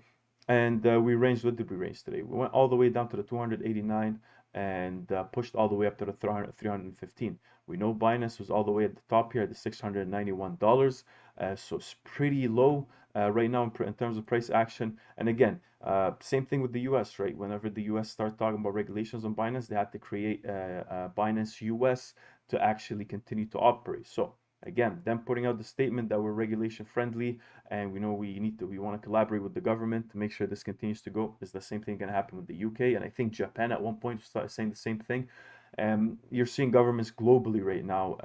And we ranged, what did we range today? We went all the way down to the 289 and pushed all the way up to the 315. We know Binance was all the way at the top here at the $691. So it's pretty low right now in terms of price action. And again, same thing with the US, right? Whenever the US start talking about regulations on Binance, they had to create Binance US to actually continue to operate. So again, them putting out the statement that we're regulation friendly and we know we want to collaborate with the government to make sure this continues to go, is the same thing going to happen with the UK. And I think Japan at one point started saying the same thing. You're seeing governments globally right now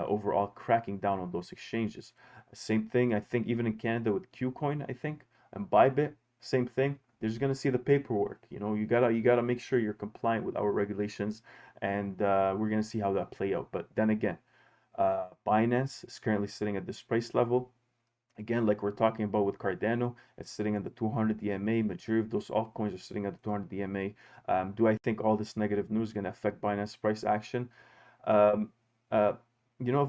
overall cracking down on those exchanges. Same thing, I think, even in Canada with Qcoin, I think, and Bybit, same thing. They're just gonna see the paperwork. You gotta make sure you're compliant with our regulations, and we're gonna see how that play out. But then again, Binance is currently sitting at this price level. Again, like we're talking about with Cardano, it's sitting at the 200 EMA. Majority of those altcoins are sitting at the 200 EMA. Do I think all this negative news is going to affect Binance price action? Um, if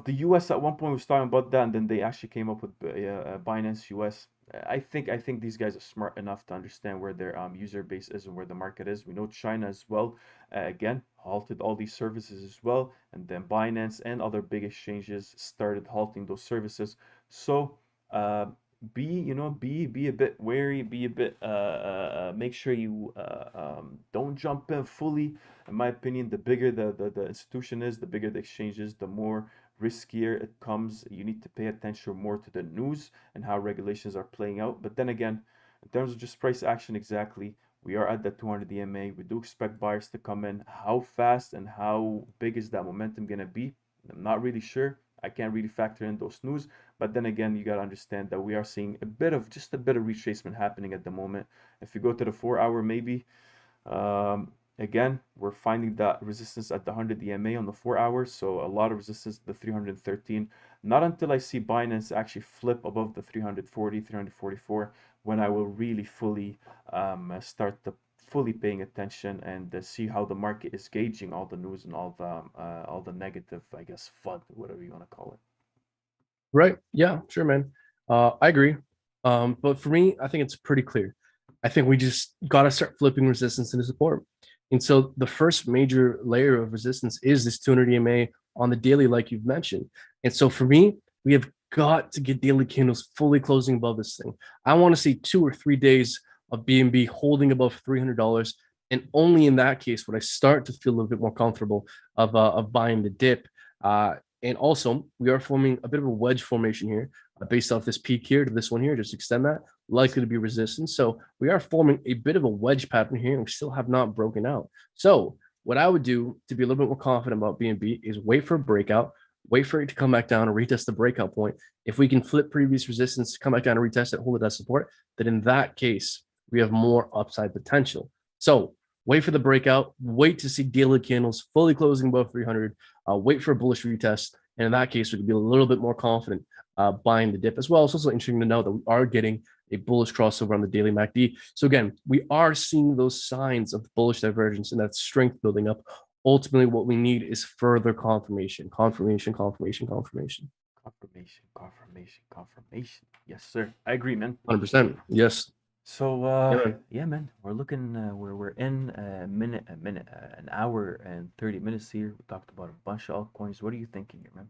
the US at one point was talking about that, and then they actually came up with Binance US. I think these guys are smart enough to understand where their user base is and where the market is. We know China as well, again, halted all these services as well, and then Binance and other big exchanges started halting those services. So uh, be a bit wary, be a bit make sure you don't jump in fully. In my opinion, the bigger the institution is, the bigger the exchange is, the more riskier it comes. You need to pay attention more to the news and how regulations are playing out. But then again, in terms of just price action, exactly, we are at that 200 EMA. We do expect buyers to come in. How fast and how big is that momentum going to be? I'm not really sure. I can't really factor in those news. But then again, you got to understand that we are seeing just a bit of retracement happening at the moment. If you go to the 4 hour, maybe, again, we're finding that resistance at the 100 EMA on the 4 hours. So a lot of resistance at the 313. Not until I see Binance actually flip above the 340, 344, when I will really fully start to fully paying attention and see how the market is gauging all the news and all the negative, I guess, FUD, whatever you want to call it. Right. Yeah, sure, man. I agree. But for me, I think it's pretty clear. I think we just got to start flipping resistance into support. And so the first major layer of resistance is this 200 EMA on the daily, like you've mentioned. And so for me, we have got to get daily candles fully closing above this thing. I want to see 2 or 3 days of BNB holding above $300. And only in that case would I start to feel a little bit more comfortable of buying the dip. And also, we are forming a bit of a wedge formation here based off this peak here to this one here. Just extend that, likely to be resistance. So we are forming a bit of a wedge pattern here, and we still have not broken out. So what I would do to be a little bit more confident about BNB is wait for a breakout, wait for it to come back down and retest the breakout point. If we can flip previous resistance, come back down and retest it, hold it as support, then in that case, we have more upside potential. So wait for the breakout, wait to see daily candles fully closing above 300, wait for a bullish retest. And in that case, we could be a little bit more confident buying the dip as well. It's also interesting to know that we are getting a bullish crossover on the daily MACD. So again, we are seeing those signs of bullish divergence and that strength building up. Ultimately, what we need is further confirmation, confirmation, confirmation, confirmation. Confirmation, confirmation, confirmation. Yes, sir. I agree, man. 100%. Yes. So Yeah, yeah, man, we're looking we're in an hour and 30 minutes here. We talked about a bunch of altcoins. What are you thinking here, man?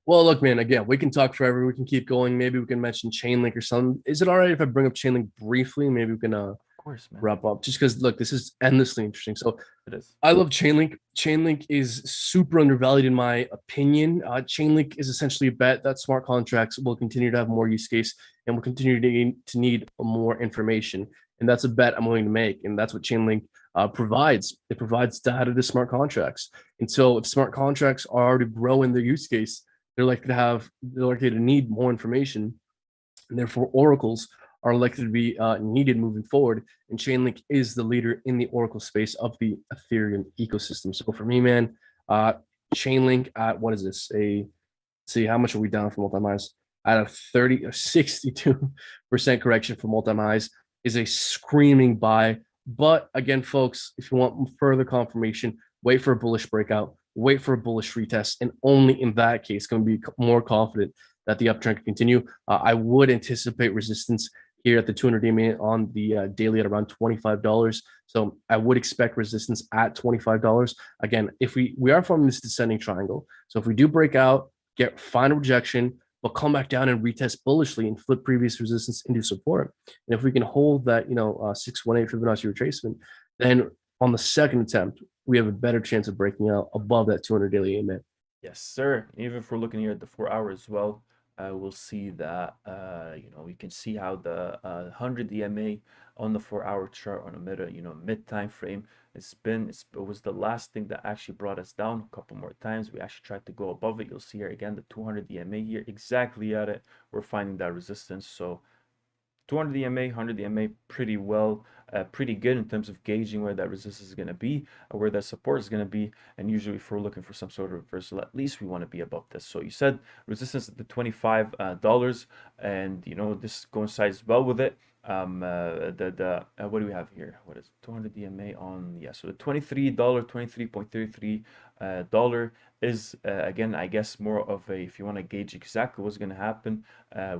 well, look, man, again, we can talk forever. We can keep going. Maybe we can mention Chainlink or something. Is it all right if I bring up Chainlink briefly? Maybe we can Of course, man. wrap up just because, look, this is endlessly interesting. So It is. I love Chainlink. Chainlink is super undervalued in my opinion. Chainlink is essentially a bet that smart contracts will continue to have more use case and will continue to need more information. And that's a bet I'm willing to make. And that's what Chainlink provides. It provides data to smart contracts. And so if smart contracts are to grow in their use case, they're likely to need more information, and therefore oracles are likely to be needed moving forward. And Chainlink is the leader in the oracle space of the Ethereum ecosystem. So for me, man, Chainlink at what is this? See how much are we down for multi-mize? At a 30 or 62% correction for multi-mize is a screaming buy. But again, folks, if you want further confirmation, wait for a bullish breakout, wait for a bullish retest, and only in that case can we be more confident that the uptrend can continue. I would anticipate resistance here at the 200 EMA on the daily at around $25. So I would expect resistance at $25. Again, if we are forming this descending triangle, so if we do break out, get final rejection, but come back down and retest bullishly and flip previous resistance into support. And if we can hold that, 618 Fibonacci retracement, then on the second attempt, we have a better chance of breaking out above that 200 daily EMA. Yes, sir. Even if we're looking here at the 4 hour as well, we'll see that we can see how the 100 EMA on the 4 hour chart on a mid time frame. It was the last thing that actually brought us down a couple more times. We actually tried to go above it. You'll see here again the 200 EMA here exactly at it. We're finding that resistance. So 200 EMA, 100 EMA, pretty good in terms of gauging where that resistance is going to be, or where that support is going to be. And usually if we're looking for some sort of reversal, at least we want to be above this. So you said resistance at the $25, and this coincides well with it. What do we have here? What is 200 DMA on? Yeah, so the $23, $23.33 dollar is again, I guess, more of a, if you want to gauge exactly what's going to happen,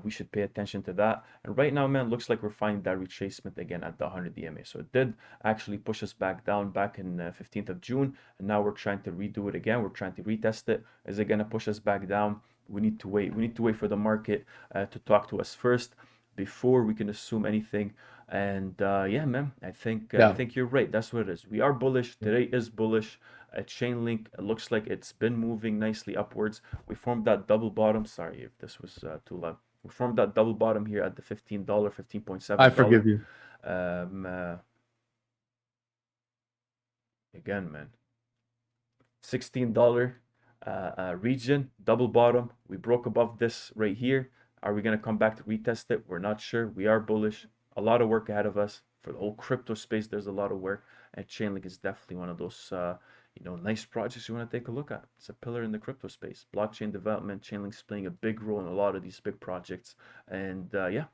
we should pay attention to that. And right now, man, looks like we're finding that retracement again at the 100 DMA. So it did actually push us back down back in 15th of June, and now we're trying to redo it again. We're trying to retest it. Is it going to push us back down? We need to wait. We need to wait for the market to talk to us first before we can assume anything. And yeah, man, I think you're right. That's what it is. We are bullish. Today is bullish. Chainlink, it looks like it's been moving nicely upwards. We formed that double bottom. Sorry if this was too loud. We formed that double bottom here at the $15, $15.7. I forgive you. Um, uh, Again, man, $16 region, double bottom. We broke above this right here. Are we going to come back to retest it? We're not sure. We are bullish. A lot of work ahead of us. For the whole crypto space, there's a lot of work. And Chainlink is definitely one of those nice projects you want to take a look at. It's a pillar in the crypto space. Blockchain development, Chainlink's playing a big role in a lot of these big projects. And yeah,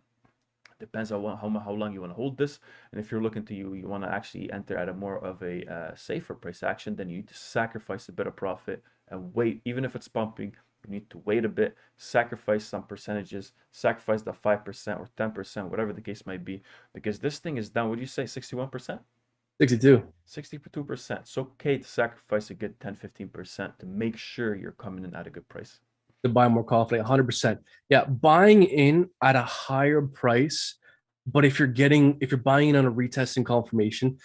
depends on how long you want to hold this. And if you're looking to you want to actually enter at a more of a safer price action, then you need to sacrifice a bit of profit and wait. Even if it's pumping, you need to wait a bit, sacrifice some percentages, sacrifice the 5% or 10%, whatever the case might be, because this thing is down. Would you say 61%? 62. 62%. It's okay to sacrifice a good 10-15% to make sure you're coming in at a good price. To buy more confidently, 100%. Yeah, buying in at a higher price, but if you're buying in on a retesting confirmation,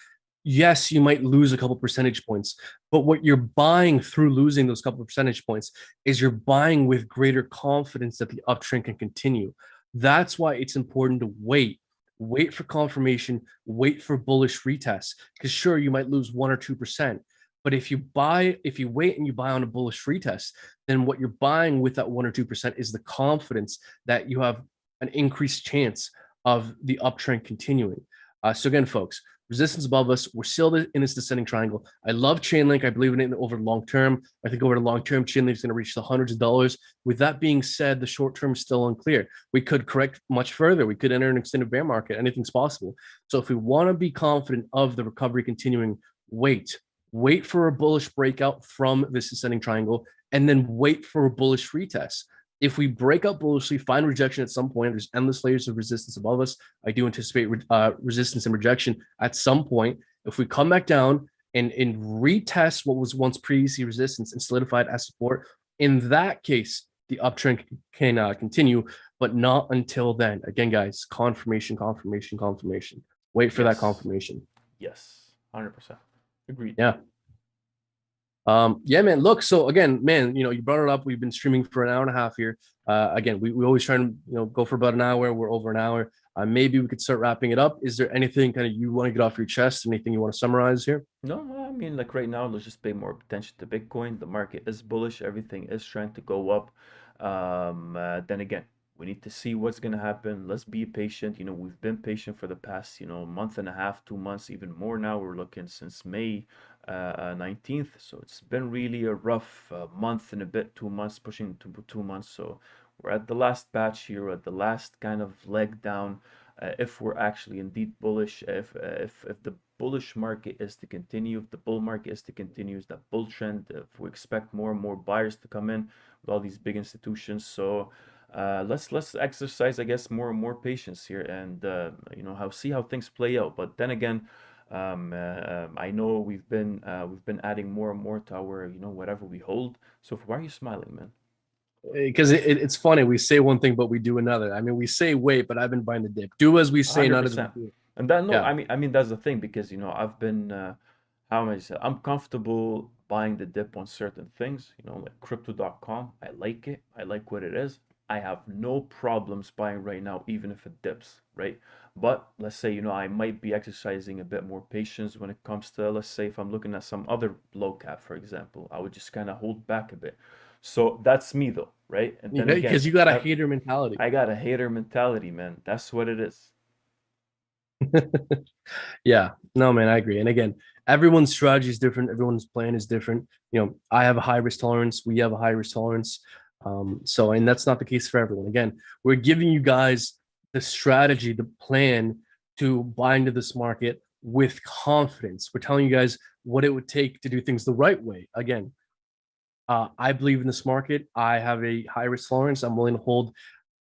yes, you might lose a couple percentage points, but what you're buying through losing those couple of percentage points is you're buying with greater confidence that the uptrend can continue. That's why it's important to wait for confirmation, wait for bullish retests, because sure, you might lose 1 or 2%. But if you wait and you buy on a bullish retest, then what you're buying with that 1 or 2% is the confidence that you have an increased chance of the uptrend continuing. So again, folks, resistance above us. We're still in this descending triangle. I love Chainlink. I believe in it over the long term. I think over the long term, Chainlink is going to reach the hundreds of dollars. With that being said, the short term is still unclear. We could correct much further. We could enter an extended bear market. Anything's possible. So if we want to be confident of the recovery continuing, wait for a bullish breakout from this ascending triangle, and then wait for a bullish retest. If we break up bullishly, find rejection at some point, there's endless layers of resistance above us. I do anticipate resistance and rejection at some point. If we come back down and retest what was once previously resistance and solidify it as support, in that case, the uptrend can continue, but not until then. Again, guys, confirmation. Wait for that confirmation. Yes, 100%. Agreed. Yeah. Yeah, man. Look, so again, man, you brought it up. We've been streaming for an hour and a half here. Again, we always try and go for about an hour. We're over an hour. Maybe we could start wrapping it up. Is there anything kind of you want to get off your chest? Anything you want to summarize here? No, I mean, like right now, let's just pay more attention to Bitcoin. The market is bullish. Everything is trying to go up. Then again, we need to see what's going to happen. Let's be patient. We've been patient for the past, month and a half, 2 months, even more now. We're looking since May 19th. So it's been really a rough month and a bit, 2 months, pushing to 2 months. So we're at the last batch here, at the last kind of leg down. If we're actually indeed bullish, if the bullish market is to continue, if the bull market is to continue, is that bull trend, if we expect more and more buyers to come in with all these big institutions. So let's exercise, I guess, more and more patience here, and see how things play out. But then again, I know we've been adding more and more to our whatever we hold. So why are you smiling, man? Because it's funny, we say one thing but we do another. I mean, we say wait, but I've been buying the dip. Do as we say, not as we 100%. do. And then no, Yeah. I mean that's the thing, because I've been how am I say, I'm comfortable buying the dip on certain things, like crypto.com. I like it. I like what it is. I have no problems buying right now, even if it dips, right? But let's say, I might be exercising a bit more patience when it comes to, let's say, if I'm looking at some other low cap, for example, I would just kind of hold back a bit. So that's me though, right? And then again, Because you got a hater mentality. I got a hater mentality, man. That's what it is. Yeah, no, man, I agree. And again, everyone's strategy is different. Everyone's plan is different. I have a high risk tolerance. We have a high risk tolerance. And that's not the case for everyone. Again, we're giving you guys the strategy, the plan to buy into this market with confidence. We're telling you guys what it would take to do things the right way. Again, I believe in this market. I have a high risk tolerance. I'm willing to hold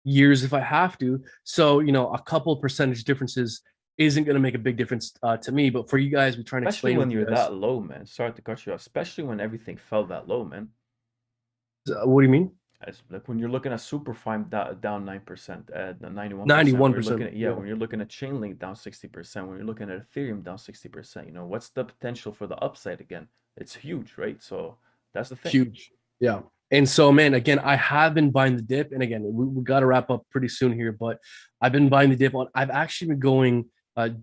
years if I have to. So, a couple percentage differences isn't going to make a big difference to me. But for you guys, we're trying to Especially explain when what you you're guys. that low, man. Sorry to cut you off. Especially when everything fell that low, man. What do you mean? Like when you're looking at Superfine down 9%, 91%. When you're 91%. looking at when you're looking at Chainlink down 60%, when you're looking at Ethereum down 60%, what's the potential for the upside again? It's huge, right? So that's the thing. Huge. Yeah. And so, man, again, I have been buying the dip. And again, we got to wrap up pretty soon here, but I've been buying the dip on. I've actually been going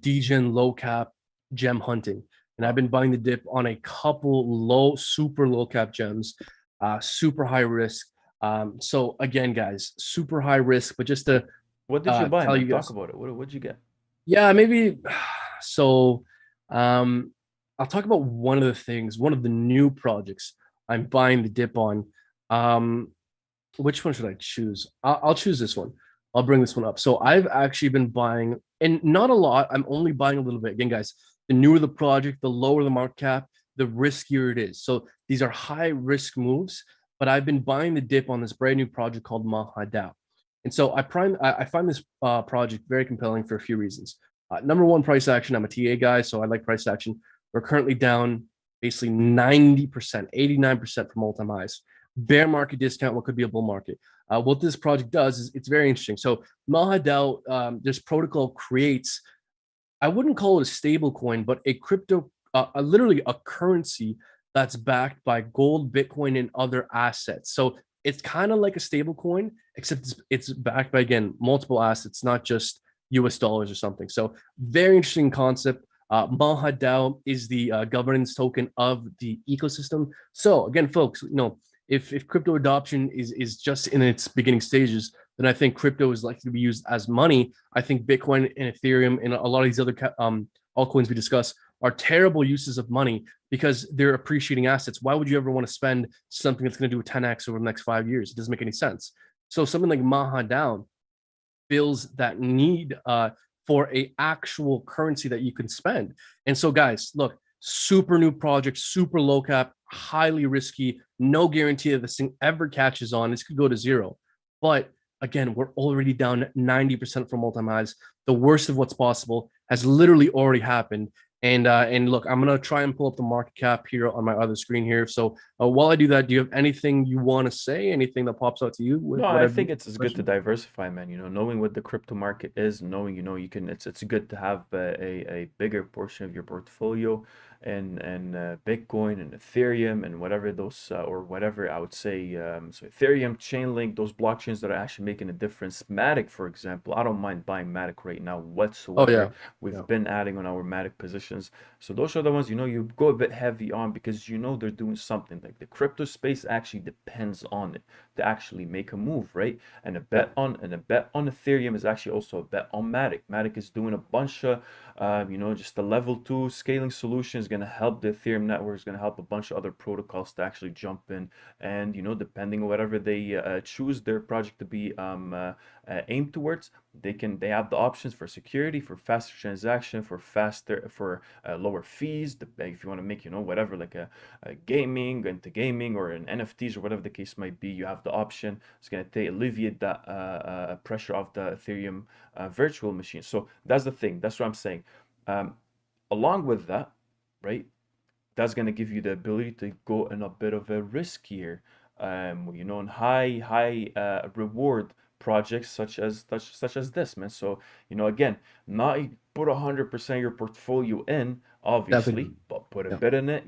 degen low cap gem hunting. And I've been buying the dip on a couple super low cap gems, super high risk. So again, guys, super high risk, but just to What did you buy, tell man? you guys. Talk about it. What'd you get? Yeah, maybe. So I'll talk about one of the things, one of the new projects I'm buying the dip on. Which one should I choose? I'll choose this one. I'll bring this one up. So I've actually been buying, and not a lot. I'm only buying a little bit. Again, guys, the newer the project, the lower the market cap, the riskier it is. So these are high risk moves, but I've been buying the dip on this brand new project called Mahadao. And so I find this project very compelling for a few reasons. Number one, price action. I'm a TA guy, so I like price action. We're currently down basically 90%, 89% from all-time highs. Bear market discount, what could be a bull market. What this project does is it's very interesting. So MahaDAO, this protocol creates, I wouldn't call it a stable coin, but a crypto, literally a currency that's backed by gold, Bitcoin, and other assets. So it's kind of like a stable coin, except it's backed by, again, multiple assets, not just US dollars or something. So very interesting concept. MahaDAO is the governance token of the ecosystem. So again, folks, if crypto adoption is just in its beginning stages, then I think crypto is likely to be used as money. I think Bitcoin and Ethereum and a lot of these other altcoins we discuss are terrible uses of money because they're appreciating assets. Why would you ever want to spend something that's going to do a 10x over the next 5 years? It doesn't make any sense. So something like MahaDAO fills that need for a actual currency that you can spend. And so, guys, look, super new project, super low cap, highly risky, no guarantee that this thing ever catches on. This could go to zero. But again, we're already down 90% from all-time highs. The worst of what's possible has literally already happened. And look, I'm gonna try and pull up the market cap here on my other screen here. So while I do that, do you have anything you want to say? Anything that pops out to you? No, I think it's good to diversify, man. Knowing what the crypto market is, knowing, you can, it's good to have a bigger portion of your portfolio and Bitcoin and Ethereum and whatever those or whatever I would say. So Ethereum, Chainlink, those blockchains that are actually making a difference. Matic, for example, I don't mind buying Matic right now Oh yeah, whatsoever. We've been adding on our Matic positions. So those are the ones, you go a bit heavy on because they're doing something. Like the crypto space actually depends on it to actually make a move, right? And a bet on Ethereum is actually also a bet on Matic. Matic is doing a bunch of just the level 2 scaling solution is going to help the Ethereum network, is going to help a bunch of other protocols to actually jump in, and depending on whatever they choose their project to be aimed towards, they have the options for security, for faster transaction, for lower fees. If you want to make whatever, like a gaming into gaming or an NFTs or whatever the case might be, you have the option. It's going to alleviate that pressure of the Ethereum virtual machine. So that's the thing. That's what I'm saying. Along with that, right? That's going to give you the ability to go in a bit of a riskier, in high reward projects such as this, man. So again, not put 100% your portfolio in, obviously, definitely. but put a Yeah. bit in it,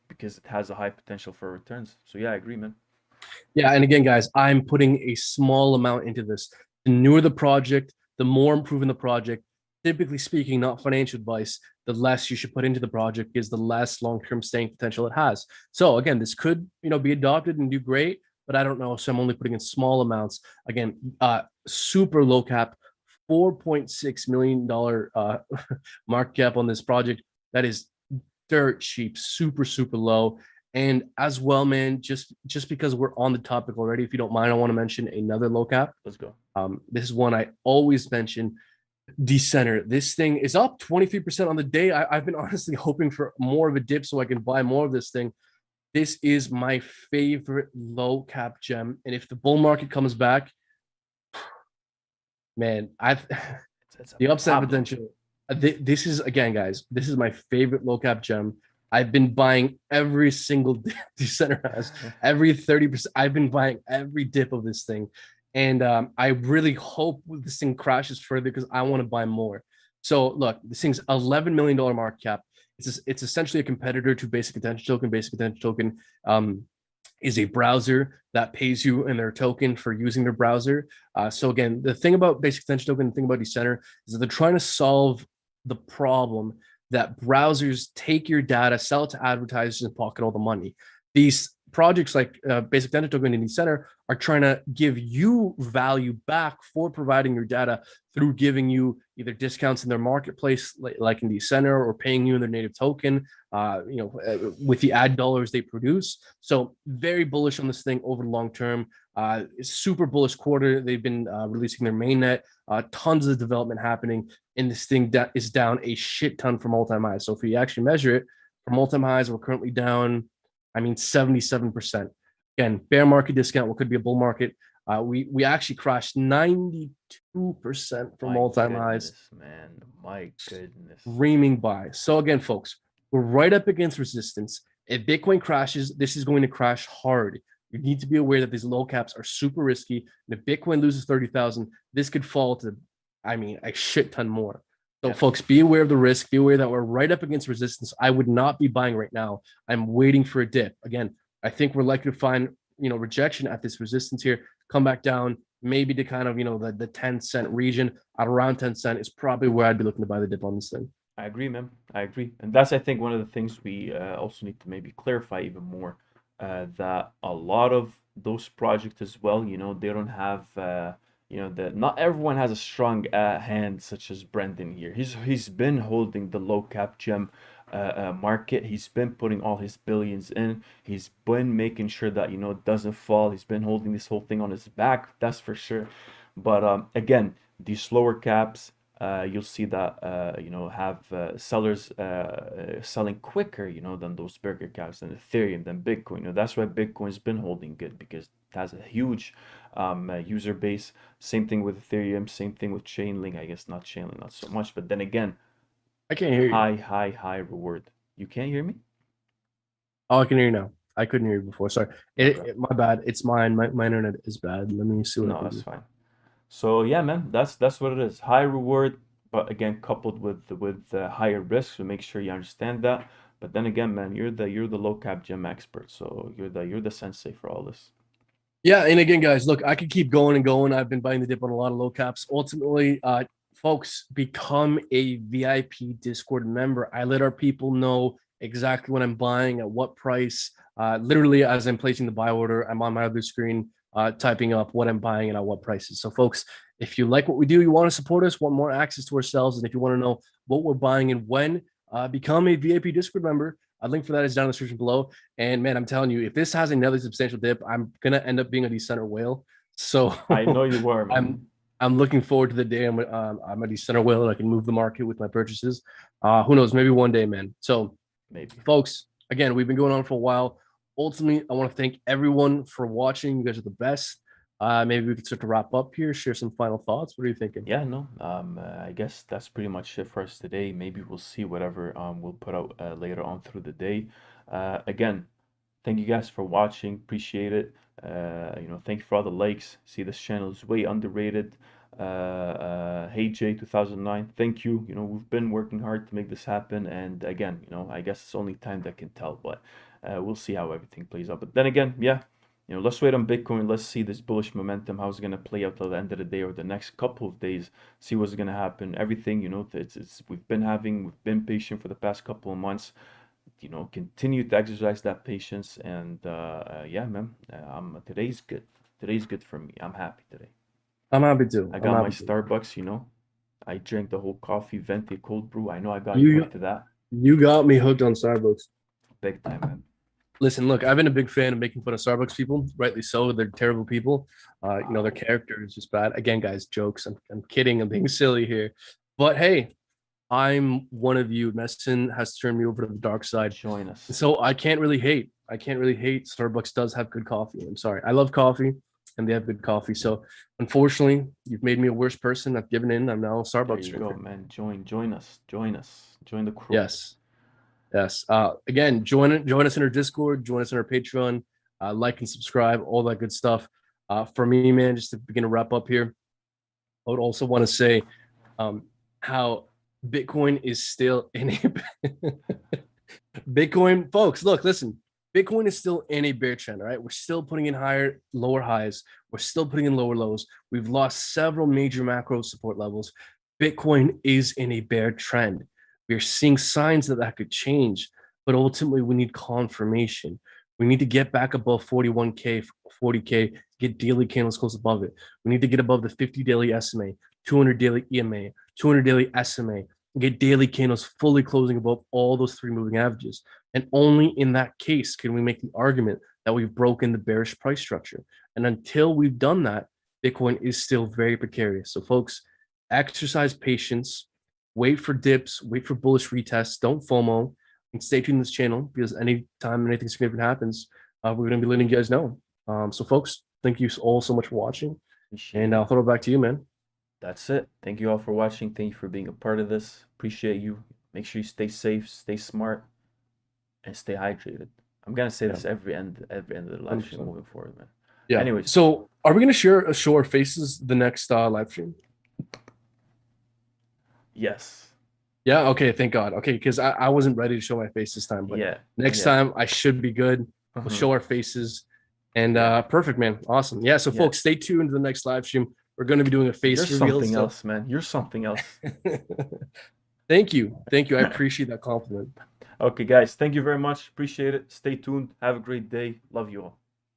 because it has a high potential for returns. So yeah, I agree, man. Yeah, and again, guys, I'm putting a small amount into this. The newer the project, the more improving the project. Typically speaking, not financial advice, the less you should put into the project is the less long-term staying potential it has. So again, this could, be adopted and do great, but I don't know. So I'm only putting in small amounts. Again, super low cap, $4.6 million market cap on this project. That is dirt cheap, super, super low. And as well, man, just because we're on the topic already, if you don't mind, I want to mention another low cap. Let's go. This is one I always mention. Decenter. This thing is up 23% on the day. I've been honestly hoping for more of a dip so I can buy more of this thing. This is my favorite low cap gem. And if the bull market comes back, man, It's the a upside problem. potential. This is, again, guys, this is my favorite low cap gem. I've been buying every single Decenter has every 30%. I've been buying every dip of this thing. And I really hope this thing crashes further because I want to buy more. So look, this thing's $11 million market cap. It's essentially a competitor to Basic Attention Token. Basic Attention Token is a browser that pays you in their token for using their browser. So again, the thing about Basic Attention Token, the thing about Decenter is that they're trying to solve the problem that browsers take your data, sell it to advertisers, and pocket all the money. These projects like Basic Attention Token and Decenter are trying to give you value back for providing your data through giving you either discounts in their marketplace, like in Decenter, or paying you in their native token, with the ad dollars they produce. So very bullish on this thing over the long term. Super bullish quarter. They've been releasing their mainnet. Tons of development happening, and this thing is down a shit ton from all-time highs. So if you actually measure it from all-time highs, we're currently down, 77%. Again, bear market discount, what could be a bull market. We actually crashed 92% from My all-time highs, goodness, man. My goodness. screaming buy. So again, folks, we're right up against resistance. If Bitcoin crashes, this is going to crash hard. You need to be aware that these low caps are super risky. And if Bitcoin loses 30,000, this could fall to, I mean, a shit ton more. So, Yes. folks, be aware of the risk. Be aware that we're right up against resistance. I would not be buying right now. I'm waiting for a dip. Again, I think we're likely to find, rejection at this resistance here, come back down, maybe to kind of, the 10-cent region at around 10 cent is probably where I'd be looking to buy the dip on this thing. I agree, man. I agree. And that's, I think, one of the things we also need to maybe clarify even more, that a lot of those projects as well, they don't have, not everyone has a strong hand such as Brendan here. He's been holding the low cap gem market. He's been putting all his billions in. He's been making sure that, it doesn't fall. He's been holding this whole thing on his back, that's for sure. But again, these slower caps, you'll see that have sellers selling quicker than those bigger caps, than Ethereum, than Bitcoin. That's why Bitcoin's been holding good, because it has a huge user base. Same thing with Ethereum, same thing with Chainlink. I guess not Chainlink, not so much, but then again, I can't hear you. high reward. You can't hear me? Oh, I can hear you now. I couldn't hear you before. Sorry. My bad. It's mine. My internet is bad. Let me see what I No, can that's do. fine. So yeah, man, that's what it is. High reward, but again, coupled with higher risk. So make sure you understand that. But then again, man, you're the low cap gem expert, so you're the sensei for all this. Yeah, and again, guys, look, I could keep going and going. I've been buying the dip on a lot of low caps. Ultimately, folks, become a VIP Discord member. I let our people know exactly what I'm buying at what price. Literally, as I'm placing the buy order, I'm on my other screen typing up what I'm buying and at what prices. So, folks, if you like what we do, you want to support us, want more access to ourselves, and if you want to know what we're buying and when, become a VIP Discord member. A link for that is down in the description below. And man, I'm telling you, if this has another substantial dip, I'm gonna end up being a decenter whale. So I know you were, man. I'm looking forward to the day I'm a decenter whale and I can move the market with my purchases. Who knows? Maybe one day, man. So, Maybe. folks, again, we've been going on for a while. Ultimately, I want to thank everyone for watching. You guys are the best. Maybe we could start to wrap up here, share some final thoughts. What are you thinking? Yeah, no. I guess that's pretty much it for us today. Maybe we'll see whatever we'll put out later on through the day. Again, thank you guys for watching. Appreciate it. Thank you for all the likes. See, this channel is way underrated. Hey Jay 2009, thank you. We've been working hard to make this happen, and again, I guess it's only time that can tell, but we'll see how everything plays out. But then again, yeah, let's wait on Bitcoin. Let's see this bullish momentum, how it's gonna play out till the end of the day or the next couple of days. See what's gonna happen. Everything, it's we've been patient for the past couple of months. Continue to exercise that patience, and yeah, man, today's good. Today's good for me. I'm happy today. I'm happy to. I I'm got my happy to. Starbucks. I drank the whole coffee, venti, cold brew. I know I got you You hooked to that. you got me hooked on Starbucks. Big time, man. Listen, look, I've been a big fan of making fun of Starbucks people, rightly so. They're terrible people. Their character is just bad. Again, guys, jokes. I'm kidding. I'm being silly here. But hey, I'm one of you. Messin has turned me over to the dark side. Join us. So I can't really hate. I can't really hate. Starbucks does have good coffee. I'm sorry. I love coffee and they have good coffee. So unfortunately, you've made me a worse person. I've given in. I'm now a There Starbucks you go, drinker. man. Join us. Join us. Join the crew. Yes. Yes. Again, join us in our Discord, join us in our Patreon, like and subscribe, all that good stuff. For me, man, just to begin to wrap up here, I would also want to say how Bitcoin is still in a Bitcoin, folks. Look, listen. Bitcoin is still in a bear trend. All right, we're still putting in lower highs. We're still putting in lower lows. We've lost several major macro support levels. Bitcoin is in a bear trend. We're seeing signs that that could change, but ultimately we need confirmation. We need to get back above 41K, 40K, get daily candles close above it. We need to get above the 50 daily SMA, 200 daily EMA, 200 daily SMA, get daily candles fully closing above all those three moving averages. And only in that case can we make the argument that we've broken the bearish price structure. And until we've done that, Bitcoin is still very precarious. So, folks, exercise patience, wait for dips, wait for bullish retests, don't FOMO, and stay tuned to this channel because anytime anything significant happens, we're going to be letting you guys know. So, folks, thank you all so much for watching. Appreciate And it. I'll throw it back to you, man. That's it. Thank you all for watching. Thank you for being a part of this. Appreciate you. Make sure you stay safe, stay smart, and stay hydrated. I'm gonna say this every end of the live stream 100%. moving forward, man. Yeah. Anyways, so are we gonna show our faces the next live stream? yes. Yeah. Okay. Thank God. Okay, because I wasn't ready to show my face this time, but Yeah. next time I should be good. We'll show our faces. And perfect, man. Awesome. Yeah. So folks, stay tuned to the next live stream. We're going to be doing a face You're reveal. something else, man. You're something else. Thank you. Thank you. I appreciate that compliment. Okay, guys. Thank you very much. Appreciate it. Stay tuned. Have a great day. Love you all.